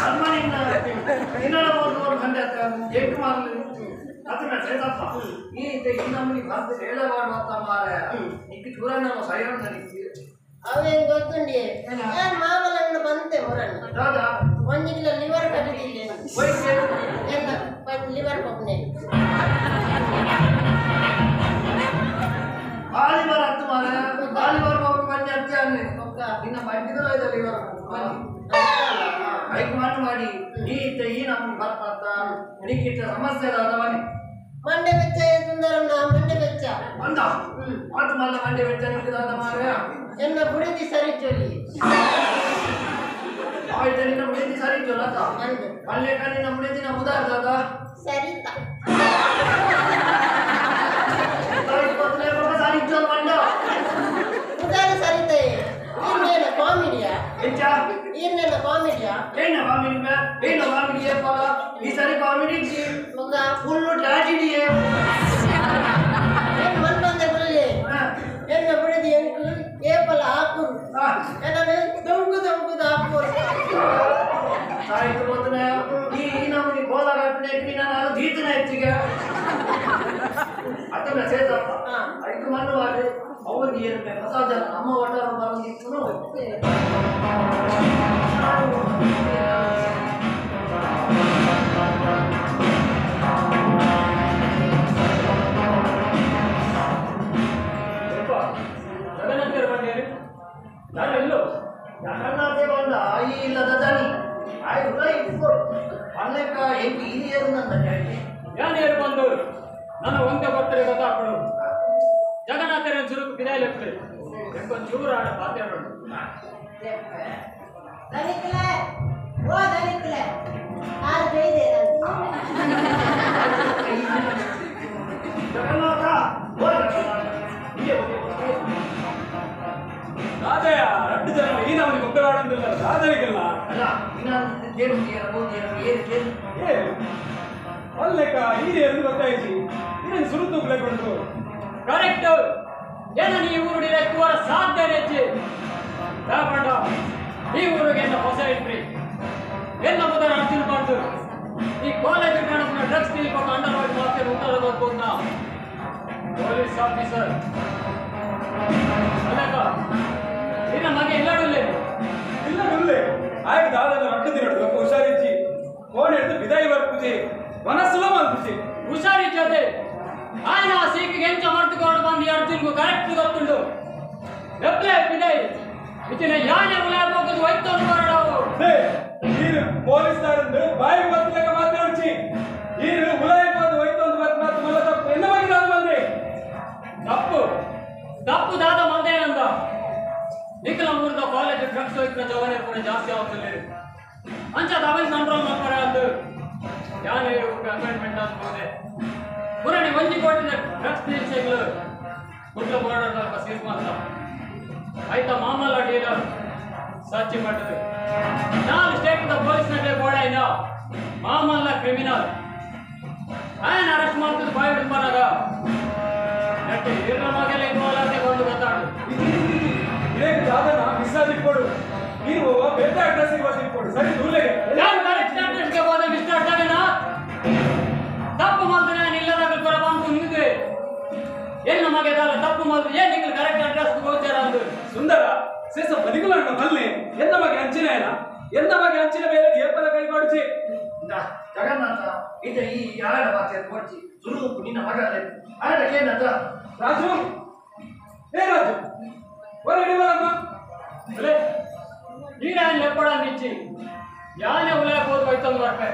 ಅರ್ಮಾನಿನ ಇನ್ನೊಳ ಹೋಗುವ ಗಂಟೆ ಎಂಟು ಮಾರಲಿ ಅದನ್ನ ಸೇತಪ್ಪ ಈ ನಮ್ಮನಿ ಬಂದು ಹೇಳಬಾರ್ದು ಮಾರಾಯ ನಿಕ್ಕೆ ಚೂರ ನಾವು ಸರಿಯಾದ ನಿಕ್ಕೆ ಅವೇನ್ ಗೊತ್ತುಂಡಿ ನಾನು ಮಾಮಲನ್ನು ಬಂತೆ ಹೊರನ್ನು ದಾದಾ ಒಂದು ಕಿಲೋ ಲಿವರ್ ಕಟ್ಟಿದ್ದೀನಿ ವೈದ್ಯ ಎಲ್ಲ ಲಿವರ್ ಕೊಬ್ಬನೆ ಬಾಲಿಬಾರ್ ಹತ್ತು ಮಾರಾಯ ಬಾಲಿಬಾರ್ ಹೋಗಿ ಮಂದಿ ಹತ್ಯಾನೆ ಇನ್ನ ಮಧ್ಯದ ಲಿವರ್ ಬೈಕ್ ಮಾಡಿ ಈ ನಮ್ಗೆ ಬರ್ತ ನಿಕ್ಕಿಟ್ಟ ಸಮಸ್ಯೆ ಅದ ಮನೆ ಮಂಡೆ ಬೆಚ್ಚ ಸುಂದರಣ್ಣ ಮಂಡೆ ಬೆಚ್ಚ ಬಂದ ಮಾತು ಮಲ್ಲ ಮಂಡೆ ಬೆಟ್ಟ ನಿಂತಿದಾದ ಮಾರಾಯ ಎನ್ನ ಬುಡಿದಿ ಸರಿ ಚೊಲಿ ಆಯ್ತು ನಿನ್ನ ಮುಡಿದಿ ಸರಿ ಜೋಲ ಅಂದು ಮಲ್ಲೆ ನಿನ್ನ ಮುಡಿದಿನ ಉದಾರ್ದ ಸರಿತ ಸಾರಿ ಜೋಲ್ ಮಂಡ ಉದಾರ ಸರಿತೆ ಈರ್ನೇನ ಕಾಮಿಡಿಯಾ ಎಂಚ ಈರ್ನೇನ ಕಾಮಿಡಿಯಾ ಏನ ಕಾಮಿಡಿ ಏನ ಕಾಮಿಡಿ ಏಪಲ ಈ ಸರಿ ಕಾಮಿಡಿ ಮಗ ಬೊಕ್ಕ ಫುಲ್ಲು ಟ್ರಾಜಿಡಿ ಏನ್ ಮಣ್ಣೊಂದೆ ಬಿಡಲಿ ಎನ್ನ ಬಿಡದಿ ಎಂಕು ಏಪಲ ಹಾಕುರು ಏನಂದ್ರೆ ದೊಂಗುದ ಹಾಕುರು ಆಯ್ತು ಮೊದಲೇ ಈ ನಮ್ಮನಿ ಕೋಲಾರಟ್ಟನೆ ನಾನು ದೀತನ ಹೆಚ್ಚಿಗೆ ಅದನ್ನ ಸೇತಪ್ಪ ಆಯ್ತು ಮಣ್ಣುವಾಗ ಅವನಿಗೆ ಏರ್ಬೇಕು ಹೊಸ ನಮ್ಮ ಒಟ್ಟಾರ ಬಂದಿತ್ತು ಜಗನ್ನಾಥರು ಬಂದೇರಿ ನಾನೆಲ್ಲೋ ಜಗನ್ನಾಥೆ ಬಂದ ಆಯಿ ಇಲ್ಲದ ದನಿ ಆಯ್ ಹುಳ ಇಟ್ಕೊಡು ಅಲ್ಲೇಕ ಹೆಂಗೆ ಹಿರಿಯರು ನನ್ನ ಹೇಳಿ ಯಾನೇರು ಬಂದು ನನ್ನ ಒಂದೇ ಕೊಟ್ಟರೆ ಗೊತ್ತಾಗ್ಬಿಡು ಜಗನ್ನಾಥರ ಚುರುಕು ಬಿದಾಯಿಲೆಕ್ಕಿದೆ ಎಂಕೊಂದು ಚೂರು ಆಡ ಪಾತ್ರೆ ನೋಡು ದನಿಕ್ಲೆ ಓ ದನಿಕ್ಲೆ ಆರು ಕೈದೆ ಜಗನ್ನಾಥ ಓ ಜಗನ್ನಾಥ ಹೀಗೆ ರಾಧೆಯ 2 ಜನ ಈ ನಮ್ಮನೆ ಗೊಬ್ಬರವಾಡಂದಿಲ್ಲ ರಾಧನಿಗಿಲ್ಲ ಅಲ್ಲ ಇನ್ನೊಂದು ದೇವರು ಏನು ಅಲ್ಲೇಕ ಹಿರಿಯರು ಗೊತ್ತಾಯ್ತು ಇದನ್ನು ಸುರುತು ಬಿಡಕೊಂಡು ಕರೆಕ್ಟ್ ಏನ ನೀ ಊರು ಡೈರೆಕ್ಟ್ ವರ ಸಾಧ್ಯ ಹೆಚ್ಚಿ ಬೇಡ ಈ ಊರಿಗೆ என்ன ಹೊಸ ಎಂಟ್ರಿ என்ன ಮೊದಲ ಅರ್ಜುನ್ ಮಾಡ್ತು ಈ ಕಾಲೇಜ್ ಕಾಣುವ ಡ್ರಗ್ಸ್ ತಿಳ್ಕೊಂಡು ಅಂಡರ್ವರ್ಲ್ಡ್ ಮಾಫಿಯಾ ಉತ್ತರ ಬರ್ಬೋದ ಪೊಲೀಸ್ ಆಫೀಸರ್ ಅಲ್ಲಕ ಇನ್ನ ಮಗೆ ಇಲ್ಲಡುಲ್ಲೆ ಆಯ್ತು ದಾದನ ರಟ್ಟು ತಿನ್ನೋದು ಹುಷಾರಿಚ್ಚಿ ಫೋನ್ ಹಿಡಿದು ಬಿದಾಯಿ ಬರ್ಪುಜಿ ಮನಸ್ಸುಲ ಮಲ್ಪುಜಿ ಹುಷಾರಿಚ್ಚಿ ಅದೇ ఆయన సీకి ఎంచ మట్టుకోవడం మంది అర్జున్కు కరెక్ట్ ಗೊತ್ತುಂಡು ಎಪ್ಲೆ ಬಿದಾಯಿ ಇತಿನ ಯಾನೆ ಉಲಾಪೋಕದು ವೈತೋನ್ ಬರಡಾವು ನೀನು ಪೊಲೀಸ್ ದಾರಂದು ಬಾಯಿ ಬತ್ತಲಕ ಮಾತಾಡ್ಚಿ ನೀನು ಉಲಾಯಪೋದು ವೈತೋನ್ ಬತ್ತ ಮಾತು ಮಲ್ಲ ತಪ್ಪು ಎನ್ನ ಬಗ್ಗೆ ದಾದ ಬಂದ್ರಿ ತಪ್ಪು ದಾದ ಮಂದೇನಂದ ನಿಖಲ ಮೂರ್ದ ಕಾಲೇಜ್ ಡ್ರಗ್ಸ್ ಹೋಯ್ತು ಜವಾನೆ ಕೂಡ ಜಾಸ್ತಿ ಆಗುತ್ತಿಲ್ಲ ಅಂಚ ತಮಿಳ್ ಕಂಟ್ರೋಲ್ ಮಾಡ್ತಾರೆ ಅದು ಯಾನೇ ಅಪಾಯಿಂಟ್ಮೆಂಟ್ ಆಗ್ಬೋದೆ ಪುರಾಣಿ ಒಂಜಿ ಕೋಟಿನ ಡ್ರಗ್ಸ್ ನಿರೀಕ್ಷೆಗಳು ಕುಟ್ಲ ಬೋರ್ಡರ್ ಸೀಸ್ ಮಾಡ್ತಾ ಆಯ್ತಾ ಮಾಮಲ್ಲ ಡೀಲರ್ ಸರ್ಚ್ ಮಾಡಿದ್ರು 4 ಸ್ಟೇಟ್ ಪೊಲೀಸ್ ನಡೆ ಬೋಡಾಯಿನ ಮಾಮಲ್ಲ ಕ್ರಿಮಿನಲ್ ఆయన ಅರೆಸ್ಟ್ ಮಾಡ್ತಿದ್ದು ಬಾಯಿ ಬಿಡ್ಬಾರಾಗ ನೆಟ್ಟಿ ಇರ್ರ ಮಗೆಲ್ಲ ಇನ್ವಾಲ್ವ್ ಒಂದು ಗೊತ್ತಾಡು ಇದೇನು ಜಾದನ ಮಿಸ್ಸಾದಿಕ್ಕೊಡು ನೀವು ಬೇರೆ ಅಡ್ರೆಸ್ಗೆ ಬಂದಿಕ್ಕೊಡು ಸರಿ ದೂಲೆಗೆ ನಾನು ಕರೆಕ್ಟ್ ಅಡ್ರೆಸ್ಗೆ ಹೋದ ಮಿಸ್ಟರ್ ಜಗನಾ ತಪ್ಪು ಮಾಡಿದ್ರೆ ನಾನು ಇಲ್ಲದಾಗ ಕೂಡ ಬಂದು ನಿಂತಿದ್ದೆ ಏನು ನಮಗೆ ತಪ್ಪು ಮಾಡಿದ್ರೆ ಏನು ನಿಂಗೆ ಕರೆಕ್ಟ್ ಅಡ್ರೆಸ್ಗೆ ಹೋಗ್ತಾರ ಅಂದು ಸುಂದರ ಸೇಸ ಬದಿಗಳನ್ನ ಬಲ್ಲೆ ಎಂದ ಬಗ್ಗೆ ಅಂಚಿನ ಏನ ಎಂದ ಬಗ್ಗೆ ಅಂಚಿನ ಮೇಲೆ ಏಪಲ ಕೈ ಮಾಡಿಸಿ ಜಗನ್ನಾಥ ಇದು ಈ ಯಾರ ಮಾತೆ ಕೊಡ್ತಿ ಸುರುಪು ನಿನ್ನ ಮಗ ಆಡಕ್ಕೇನಂತ ರಾಜು ಏ ರಾಜು ಹೊರಗಡೆ ಬರಮ್ಮ ಅಲ್ಲೇ ಈಗ ಲೆಪ್ಪಡ ನಿಚ್ಚಿ ಯಾನೇ ಉಲಾಕ್ ಹೋದ್ ಹೋಯ್ತಂದು ಬರ್ಪೆ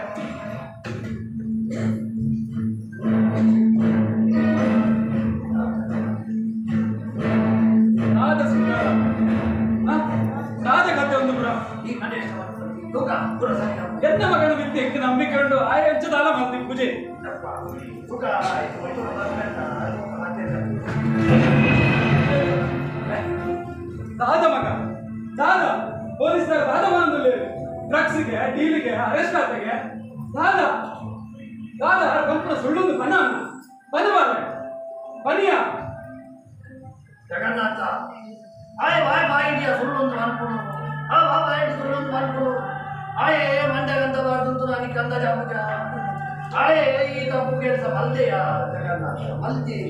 ನಾದ ಸುಂದರ ನಾದ ಕತೆ ಒಂದು ಪುರ ಈ ಮನೆ ತೂಕ ಪುರ ಸರಿ ಎಂತ ಮಗನ ಬಿದ್ದು ಹೆಂಗೆ ನಂಬಿಕೊಂಡು ಆಯ ಹಂಚದಾಲ ಮಾಡ್ತೀವಿ ಪೂಜೆ ತೂಕ ಆಯ್ತು ದಾದ ಮಗ ದಾದ ಪೊಲೀಸರ ದಾದ ಮನದಲ್ಲಿ ಡ್ರಗ್ಸ್ಗೆ ಡೀಲಿಗೆ ಅರೆಸ್ಟ್ ಆತೆಗೆ ದಾದ ದಾದ ಕಂಪನ ಸುಳ್ಳೊಂದು ಬನ ಬನವಾದ ಬನಿಯ ಜಗನ್ನಾಥ ಆಯ್ ಬಾಯಿ ಇದೆಯಾ ಸುಳ್ಳೊಂದು ಅನ್ಕೊಂಡು ಬಾಯಿ ಸುಳ್ಳೊಂದು ಅನ್ಕೊಂಡು ಆಯೇ ಮಂಡ್ಯಗಂತ ಬಾರ್ದು ನನಗೆ ಕಂದ ಜಾಮಜ ಆಯೇ ಈ ತಪ್ಪು ಕೆಲಸ ಮಲ್ದೆಯಾ ಜಗನ್ನಾಥ ಮಲ್ದಿ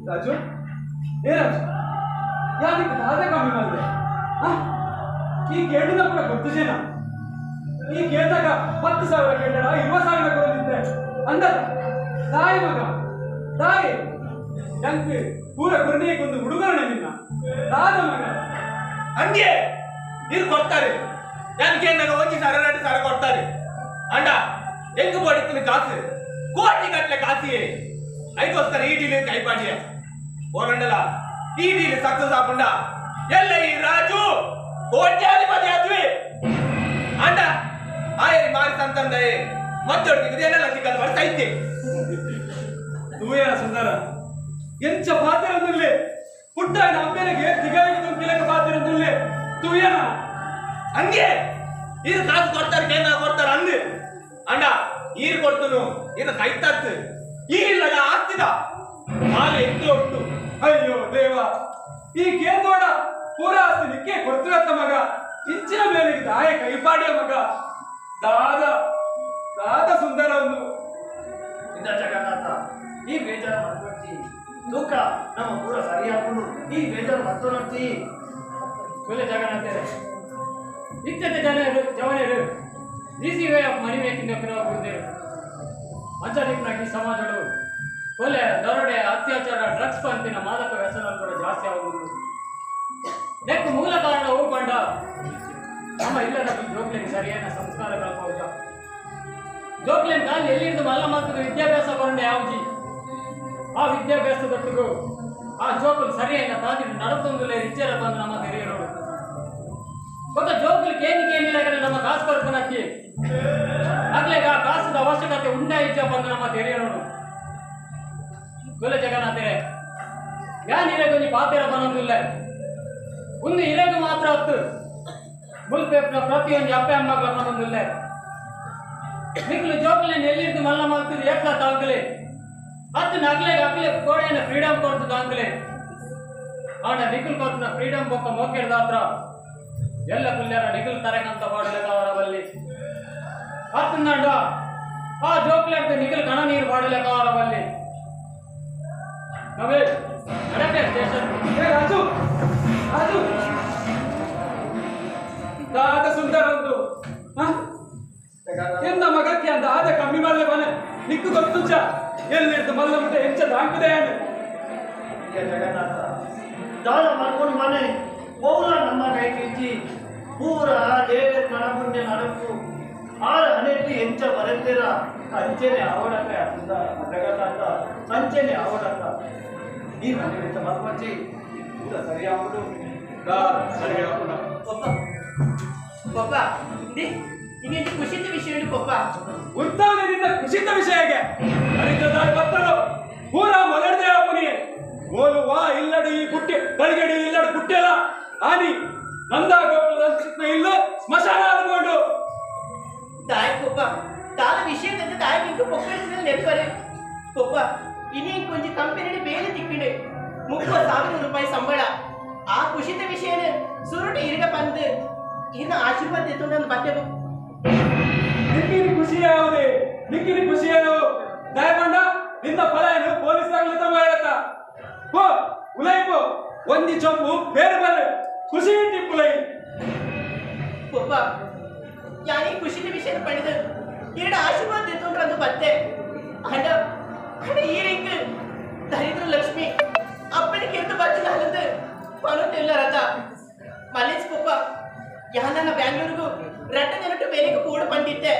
ರಾಜು ಏ ರಾಜು ಯಾದಕ್ಕೆ ದಾದ ಕಮ್ಮಿ ಮಾಡಿದೆ ಈ ಕೇಳಿದ ಕೂಡ ಗೊತ್ತು ಜನ ಈ ಕೇಳಿದಾಗ 10,000 ಕೇಳ 20,000 ಕೊಡಲಿದ್ದೆ ಅಂದ ತಾಯಿ ಮಗ ತಾಯಿ ಎಂಕ್ ಪೂರ ಕೊರನೆಗೊಂದು ಹುಡುಗರಣ ನಿನ್ನ ದಾದ ಮಗ ಹಂಗೆ ಇದು ಕೊಡ್ತಾರೆ ಯಾಕೆ ನನಗೆ 1,000 ಕೊಡ್ತಾರೆ ಅಂಡ ಹೆಂಗ್ ಪಡಿತೀನಿ ಕಾಸು ಕೋಟಿ ಗಟ್ಟಲೆ ಕಾಸಿಯೇ ಅದಕ್ಕೋಸ್ಕರ ಈ ಡೀಲ್ ಕೈಪಾಡಿಯ ಓರಂಡಲ್ಲ ಈ ಡೀಲ್ ಸಕ್ಸಸ್ ಆಪಂಡ ಎಲ್ಲ ಈ ರಾಜು ಕೋಟ್ಯಾಧಿಪತಿ ಆದ್ವಿ ಅಂಡ ಆಯರಿ ಮಾರಿ ಸಂತಂದೆ ಮತ್ತೊಡ್ತಿಗೆ ಏನೆಲ್ಲ ಸಿಕ್ಕಲ್ಲ ಬರ್ತಾ ಇದ್ದೆ ತೂಯ ಸುಂದರ ಎಂಚ ಪಾತಿರಂದುಲ್ಲೆ ಪುಟ್ಟ ಅಪ್ಪನಿಗೆ ದಿಗಾಯಿಗೆ ಕಿಲಕ ಪಾತಿರಂದುಲ್ಲೆ ತೂಯನ ಹಂಗೆ ಇದು ಕಾಸು ಕೊಡ್ತಾರೆ ಕೇಂದ್ರ ಕೊಡ್ತಾರೆ ಅಂದು ಅಂಡ ಈರು ಕೊಡ್ತು ಬಂದನು ಏನು ಕೈತತ್ತು ಈ ಇಲ್ಲದ ಆಸ್ತಿದ ಮಾಲೆ ಎತ್ತಿ ಉಂಟು. ಅಯ್ಯೋ ದೇವ, ಈ ಕೇಂದ್ರೋಡ ಪೂರ ಆಸ್ತಿ ನಿಕ್ಕೆ ಕೊಡ್ತಿರತ್ತ ಮಗ, ಇಂಚಿನ ಮೇಲೆ ದಾಯ ಕೈಪಾಡಿಯ ಮಗ, ದಾದ ದಾದ ಸುಂದರ ಒಂದು ಇಂದ ಜಗನ್ನಾಥ ಈ ಬೇಜಾರು ಮಾಡ್ಕೊಳ್ತಿ ದುಃಖ ನಮ್ಮ ಪೂರ ಸರಿ ಹಾಕೊಂಡು ಈ ಬೇಜಾರು ಮತ್ತೊಂದು ಕೊಲೆ ಜಗನ್ನಾಥರೇ, ಇತ್ಯತೆ ಜವನೇರು easy way of money making ಗುರುದೇರು ಮಂಚನಿಕ್ನಾಗಿ ಸಮಾಜಗಳು ಕೊಲೆ, ದರೋಡೆ, ಅತ್ಯಾಚಾರ, ಡ್ರಗ್ಸ್ ಪಂಪಿನ ಮಾದಕ ವ್ಯಸನ ಕೂಡ ಜಾಸ್ತಿ ಆಗುವುದು. ಇದಕ್ಕೆ ಮೂಲ ಕಾರಣ ಹೂಕೊಂಡ ನಮ್ಮ ಇಲ್ಲದ ಜೋಕ್ಲಿನ್ ಸರಿಯಾದ ಸಂಸ್ಕಾರಗಳ ಪೌಜ. ಜೋಕ್ಲಿನ್ ಕಾಲ ಎಲ್ಲಿಂದ ಮಲ್ಲ ಮಕ್ಕಳು ವಿದ್ಯಾಭ್ಯಾಸ ಕೊಂಡೆ ಯಾವ್ಜಿ ಆ ವಿದ್ಯಾಭ್ಯಾಸದೊಟ್ಟಿಗೂ ಆ ಜೋಕುಲು ಸರಿಯಾದ ತಾಂದಿನ ನಡತೊಂದುಲೆ ರಿಚ್ಚರ ಬಂದು ನಮ್ಮ ಹಿರಿಯರು ಗೊತ್ತ ಜೋಕುಲು ಕೇನಿಲ್ಲ ನಮ್ಮ ಕಾಸು ಬರ್ಪನಕ್ಕೆ ಆಗ್ಲೇಗ ಆ ಕಾಸದ ಅವಶ್ಯಕತೆ ಉಂಡ ಇಜ್ಜ ಬಂದು ನಮ್ಮ ಹಿರಿಯರು ಗೊಲೆ ಜಗನ್ನಾಥರೇ ಯಾನ್ ಇರಗ ಒಂಜಿ ಪಾತೆರ ಬನ್ನೊಂದಿಲ್ಲ ಒಂದು ಇರಗ ಮಾತ್ರ ಹತ್ತು ಮುಲ್ಪೇಪ್ನ ಪ್ರತಿಯೊಂದು ಅಪ್ಪೆ ಅಮ್ಮಗಳ ಬನ್ನೊಂದಿಲ್ಲ ನಿಕ್ಲು ಜೋಕುಲಿನ ಎಲ್ಲಿದ್ದು ಮಲ್ಲ ಮಾಡ್ತಿದ್ದು ಏಕ್ಲ ತಾಂಕಲೆ ಹತ್ತು ನಗ್ಲೆಗೆ ಅಕ್ಲೆ ಕೋಡೆಯನ್ನು ಫ್ರೀಡಮ್ ಕೊಡ್ತು ತಾಂಕಲೆ ಆಡ ನಿಖಿಲ್ ಕೊಡ್ತಿನ ಫ್ರೀಡಮ್ ಬೊಕ್ಕ ಮೋಕೆಡ್ದ ಹತ್ರ ಎಲ್ಲ ಪುಲ್ಯರ ನಿಖಿಲ್ ತರೆಗಂತ ಬಾಡಲೆಗ ಅವರ ಬಲ್ಲಿ ಹತ್ತು ನಂಡ ಆ ಜೋಕ್ಲೆಟ್ ನಿಖಿಲ್ ಕಣ ನೀರು ಬಾಡಲೆಗ ಅವರ ಬಲ್ಲಿ ನವೇ ನಡಕೆ ಸ್ಟೇಷನ್ ರಾಜು ರಾಜು ದಾದ ಸುಂದರ ಒಂದು ಎಂದ ಮಗಕ್ಕೆ ಅಂತ ಆದ ಕಮ್ಮಿ ಮಾಡಲೆ ಬನೆ ನಿಕ್ಕು ಗೊತ್ತುಂಚ ಎಲ್ಲಿರ್ದು ಮಲ್ಲ ಮುಟ್ಟೆ ಹೆಚ್ಚ ದಾಂಕದೆ ಜಗನ್ನಾಥ ದಾನ ಮಾಡ್ಕೊಂಡು ಮನೆ ಪೌಲ ನಮ್ಮ ಕೈಗೆ ಇಜ್ಜಿ ಪೂರ ದೇವರ ಕಣಪುಣ್ಯ ನಡಕು ಆರ ಹನೆಟ್ಟಿ ಎಂಚ ಬರೆತೀರ ಅಂಚೆನೆ ಆವಡಕ ಜಗನ್ನಾಥ ಅಂಚೆನೆ ಆವಡಕ ಈ ಮನೆ ಎಂಚ ಮರ್ಮಚ್ಚಿ ಪೂರ ಸರಿಯಾಗುದು ಸರಿಯಾಗುಣ ಪಪ್ಪ ಇನ್ನೇನು ಖುಷಿತ ವಿಷಯ ಉಂಟು ಪಪ್ಪ. ಉತ್ತವನಿಂದ ಕುಸಿತ ವಿಷಯಕ್ಕೆ ಹರಿದ್ರದಾರಿ ಭಕ್ತರು ಪೂರ ಮೊದಲನೇ ಅಪ್ಪನಿಗೆ ಓಲು ವಾ ಇಲ್ಲಡು ಈ ಕುಟ್ಟೆ ಕಳಿಗಡಿ ಇಲ್ಲಡು ಕುಟ್ಟೆಲ್ಲ ಆನಿ ನಂದಾಗೋಪುರದ ಇಲ್ಲು ಸ್ಮಶಾನ ಆದ್ಕೊಂಡು ತಾಯಿ ಪಪ್ಪ ತಾಳ ವಿಷಯದಂತ ತಾಯಿ ಇಂಟು ಪೊಕ್ಕಳಿಸಿದಲ್ಲಿ ನೆನಪರೆ ಪಪ್ಪ ಇನ್ನೇನು ಕೊಂಚ ಕಂಪನಿಯಲ್ಲಿ ಬೇರೆ ತಿಕ್ಕಿಡೆ 30,000 ರೂಪಾಯಿ ಸಂಬಳ ಆ ಖುಷಿತ ವಿಷಯನ ಸುರುಟು ಇರಿಗ ಬಂದು ಇನ್ನು ಆಶೀರ್ವಾದ ಎತ್ತು ನನ್ನ ಬಟ್ಟೆ ನಿಕ್ಕಿನ ಖುಷಿ ಯಾವುದೇ ನಿಕ್ಕಿನ ಖುಷಿ ಏನು ದಯಮಾಡ ನಿನ್ನ ಫಲ ಏನು ಪೊಲೀಸ್ ಆಗ್ಲಿತ ಮಾಡತ್ತ ಹೋ ಉಲೈಪು ಒಂದಿ ಚೊಂಬು ಬೇರೆ ಬೇರೆ ಖುಷಿ ಟಿಪ್ಪುಲೈ ಪಪ್ಪ ಯಾನಿ ಖುಷಿತ ವಿಷಯ ಪಡೆದು ಎರಡು ಆಶೀರ್ವಾದ ಎತ್ತು ಅಂದು ಬತ್ತೆ ಹಣ ಹಣ ಈ ರಿಂಗ್ ದರಿದ್ರ ಲಕ್ಷ್ಮಿ ಅಪ್ಪನಿಗೆ ಎಂದು ಬಚ್ಚಲಾಗದು ಪಣುತ್ತಿಲ್ಲ ರಥ ಮಲೇಜ್ ಪಪ್ಪ ಯಾನನ್ನ ಬ್ಯಾಂಗ್ಳೂರಿಗೂ ರಟ್ಟ ನೆನಟು ಬೇರೆಗೆ ಕೂಡ ಪಂಡಿತ್ತೆ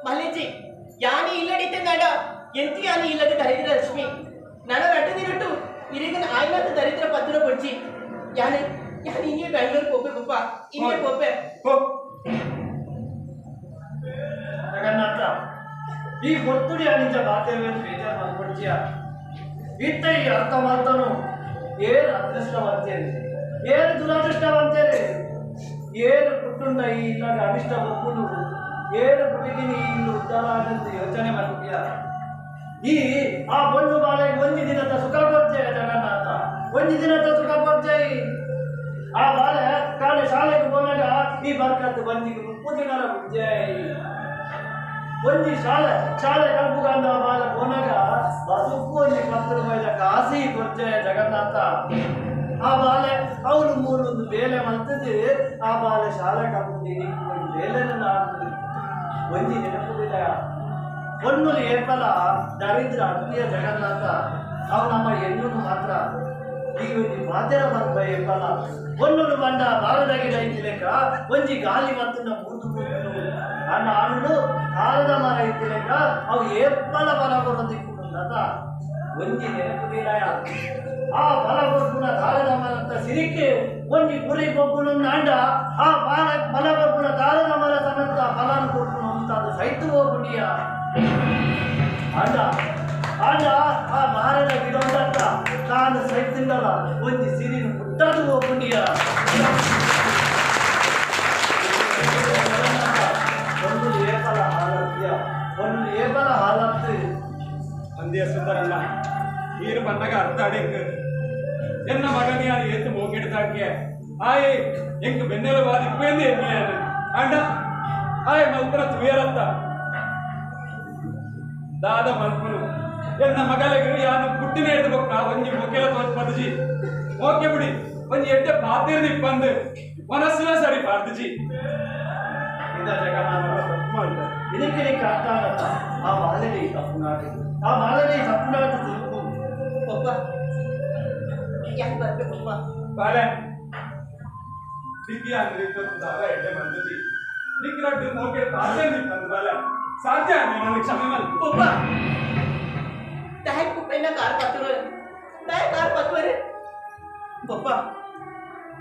ಮಲೇಜಿ ಯಾನಿ ಇಲ್ಲಡಿತ್ತೆ ನಾಡ ಎಂತಿ ಯಾನಿ ಇಲ್ಲದ ದರಿದ್ರ ಲಕ್ಷ್ಮಿ ನಡ ರಟ್ಟ ನೆನಟು ಇರಿಗಿನ ಆಯ್ಲಾದ ದರಿದ್ರ ಪತ್ರ ಕೊಡ್ಚಿ ಯಾನಿ ಯಾನಿ ಇನ್ನೇ ಬ್ಯಾಂಗ್ಳೂರಿಗೆ ಹೋಗ್ಬೆ ಪಪ್ಪ ಇನ್ನೇ ಹೋಗ್ಬೆ ಜಗನ್ನಾಥ ಈ ಗೊತ್ತುಡಿ ಅನಿಜ ಬಾತೇವೇನು ಬೇಜಾರು ಮಾಡ್ಕೊಡ್ತೀಯ ಇತ್ತ ಈ ಅರ್ಥ ಮಾಡ್ತಾನು ಏನು ಅದೃಷ್ಟವಂತೇನೆ ಏನು ದುರದೃಷ್ಟವಂತೇನೆ ಏನು ಕುಟುಂಬ ಈ ಇಲ್ಲಾಗ ಅನಿಷ್ಟ ಒಪ್ಪುದು ಏನು ಕುಟುಕಿನಿ ಇನ್ನು ಉದ್ಧಾರ ಆದಂತ ಯೋಚನೆ ಮಾಡ್ತೀಯ ಈ ಆ ಬೊಂಡು ಬಾಳೆಗೆ ಒಂದು ದಿನದ ಸುಖ ಕೊಡ್ತೇವೆ ಜಗನ್ನಾಥ ಒಂದು ದಿನದ ಸುಖ ಕೊಡ್ತೇವೆ ಆ ಬಾಳೆ ಕಾಲೆ ಶಾಲೆಗೆ ಹೋದಾಗ ಈ ಬರ್ಕತ್ತು ಬಂದಿಗೆ 30 ದಿನದ ಉಜ್ಜಾಯಿ ಒಂದಿ ಶಾಲೆ ಕಲ್ಪುಗಂಡ ಬಾಲ ಹೋನಾಗ ಬದುಕು ಒಂದು 10 ರೂಪಾಯಿ ಕಾಸಿ ಕೊಡ್ತೇವೆ ಜಗನ್ನಾಥ ಆ ಬಾಲೆ ಅವನು ಮೂರೊಂದು ಬೇಲೆ ಮಲ್ತದೆ ಆ ಬಾಲೆ ಶಾಲೆ ಕಲ್ಪುಗೆ ಬೇಲೆನ ಆಡ್ತದೆ ಒಂದಿ ನೆನಪುದಿಲ್ಲ ಹೊನ್ನುಲಿ ಏರ್ಪಲ ದರಿದ್ರ ಅತ್ಯ ಜಗನ್ನಾಥ ಅವು ನಮ್ಮ ಹೆಣ್ಣು ಮಾತ್ರ ಈ ಒಂದು ಮಾತೆರ ಬಂದ ಏರ್ಪಲ ಹೊನ್ನುಲು ಬಂಡ ಬಾರದಾಗಿ ರೈತಿಲೆಕ್ಕ ಒಂಜಿ ಗಾಲಿ ಮತ್ತಿನ ಮೂರ್ತು ಅಣ್ಣ ಹಣ್ಣು ಕಾಲದ ಮರ ಇತ್ತಿಲೆಕ್ಕ ಅವು ಏರ್ಪಲ ಬಲ ಬರೋದಿಕ್ಕುಂಡದ ಒಂಜಿ ನೆನಪುದಿಲ್ಲ ಆ ಬಲ ಬರ್ಪುನ ದಾರದ ಮರ ಸಿರಿಕೆ ಒಂಜಿ ಗುರಿ ಬೊಬ್ಬುನು ನಾಂಡ ಆ ಬಲ ಬರ್ಪುನ ದಾರದ ಮರ ತನಕ ಫಲಾನ ಕೊಡ್ಪುನು ಅಂತ ಅದು ಸೈತು ಹೋಗ್ಬಿಡಿಯ ಆಂಡ ಆ ಮಾರದ ಗಿಡದ ತಾನು ಸೈತಿಂದಲ್ಲ ಒಂಜಿ ಸಿರಿನ ಮುಟ್ಟದು ಹೋಗ್ಬಿಡಿಯ ಒಂದು ಏಕಲ ಆರೋಗ್ಯ ಒಂದು ಏಬಲ ಹಾಲತ್ತು ಅಂದಿಯ ಸುಂದರಣ್ಣ ನೀರು ಬಂದಾಗ ಅರ್ಥ ಅಡೆಂಗ್ ಎನ್ನ ಮಗನಿ ಅದು ಎತ್ತು ಮೋಗಿಡ್ದಾಕೆ ಆಯ್ ಎಂಕ್ ಬೆನ್ನೆಲು ಬಾದಿಪ್ಪೇಂದು ಎನ್ನಿಯಾನು ಅಂಡ ಆಯ್ ಮಲ್ಪನ ತುಯರತ್ತ ದಾದ ಮಲ್ಪನು ಎನ್ನ ಮಗಲಿಗೆ ಯಾನು ಪುಟ್ಟಿನ ಎದ್ದು ಬೊಕ್ಕ ಒಂಜಿ ಮೊಕ್ಕೆಲ ತೋಚ್ ಪದಜಿ ಓಕೆ ಬಿಡಿ ಒಂಜಿ ಎಡ್ಡೆ ಪಾತಿರ್ದು ಇಪ್ಪಂದು ಮನಸ್ಸಿನ ಸರಿ ಪಾರ್ದಜಿ ಇದ ಜಗನ್ನಾಥ ತಪ್ಪು ಮಾಡ್ತಾರೆ ಇದಕ್ಕೆ ಕಾಟಾಗತ್ತ ಆ ಮಾಲನೆ ತಪ್ಪುನಾಡಿ ಆ ಮಾಲನೆ ತಪ್ಪುನಾಟ ತಿರುಗು ಪಪ್ಪ ಯಾಕೆ ಬರ್ಬೇಕಪ್ಪ ಬಾಲೆ ದಿವ್ಯ ಅಂಗಡಿದಾಗ ಎಡ್ಡೆ ಬಂದಜಿ ನಿಕ್ರಡ್ಡು ಮೋಕೆ ಪಾತೆ ನಿಪ್ಪಂದು ಬಾಲೆ ಸಾಧ್ಯ ನನಗೆ ಕ್ಷಮೆ ಮಲ್ ಪಪ್ಪ दाय कुपेना कार पत्वर दाय कार पत्वर पप्पा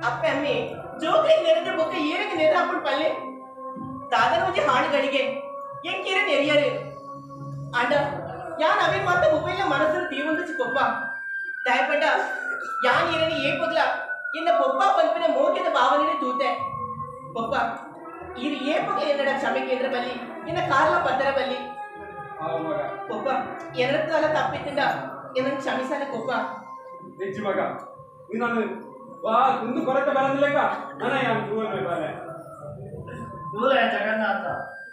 अप्पे अम्मी जो काही नेरते बोके येरे के नेता आपण पल्ले दादा म्हणजे हाड गडिगे यें केरे नेरियारे अंड या नवीन मात कुपेला मनसर तीवंदची पप्पा दाय पड्ड या येरेनी ये पगला इन्न पप्पा पल्पिನ ಮೋಕೆದ ಭಾವನೆನೆ ತೂತೆ ಪಪ್ಪ ಇರು ಏ ಪಗ ಎನ್ನಡ ಕ್ಷಮೆ ಕೇಂದ್ರ ಬಲ್ಲಿ ಇನ್ನ ಕಾರ್ಲ ಪತ್ತರ ಬಲ್ಲಿ ಪಪ್ಪ ಎರಡು ಕಾಲ ತಪ್ಪಿತ್ತಿಂದ ಏನನ್ನು ಕ್ಷಮಿಸಲ್ಲ ಪಪ್ಪ ಹೆಚ್ಚು ಮಗ ನೀನು ವಾ ಕುಂದು ಕೊರತೆ ಬರಂದಿಲ್ಲಕ ನನ್ನ ಯಾನ್ ತೂವನೆ ಬಾಲೆ ದೂರ ಜಗನ್ನಾಥ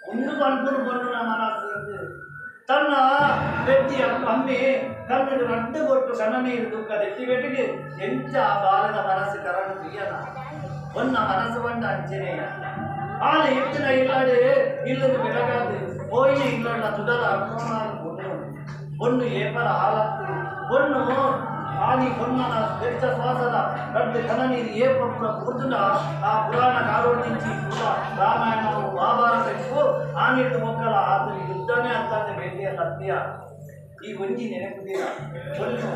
ಒಂದು ಬಂದು ಬಂದು ಮನಸ್ಸು ತನ್ನ ವ್ಯಕ್ತಿಯ ಅಮ್ಮಿ ಕಣ್ಣಿಗೆ ರಡ್ಡು ಕೊಟ್ಟು ಕಣ್ಣನೀರು ದುಃಖ ಎತ್ತಿಗೆಟ್ಟಿಗೆ ಎಂಚ ಬಾಲದ ಮನಸ್ಸು ಕರಣ ಪ್ರಿಯನ ಒನ್ನ ಮನಸ್ಸು ಬಂದ ಅಂಚನೆಯ ಆಲ ಹೆಚ್ಚಿನ ಇಲ್ಲಾಡೆ ಇಲ್ಲದ ಬೆಳಗಾದು ಹೋಯಿ ಇಲ್ಲಲ್ಲ ತುಡಲ பொண்ணு ஏப்பல ஆலத்து பொண்ணு ஆனி பொன்னன வெಚ್ಚ ಶ್ವಾಸದ ರಡ್ಡು ಕನನೀರು ಏಪುರ ಪುರ್ತುನ ಆ ಪುರಾಣ ಕಾಲೋಡಿಂಚಿ ಕೂಡ ರಾಮಾಯಣವು ಮಹಾಭಾರತಕ್ಕೂ ಆನಿಟ್ಟು ಮಕ್ಕಳ ಆತನ ಯುದ್ಧನೇ ಅಂತಂದ್ರೆ ಬೇಟೆಯ ಸತ್ಯ ಈ ಒಂಜಿ ನೆನಪುದಿರ ಒಂದು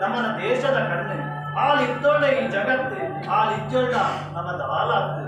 ನಮ್ಮ ದೇಶದ ಕಣ್ಣು ಹಾಲಿತ್ತೋಳೆ ಈ ಜಗತ್ತು ಹಾಲಿಚ್ಚೋಳ ನಮ್ಮದು ಹಾಲಾತ್ತು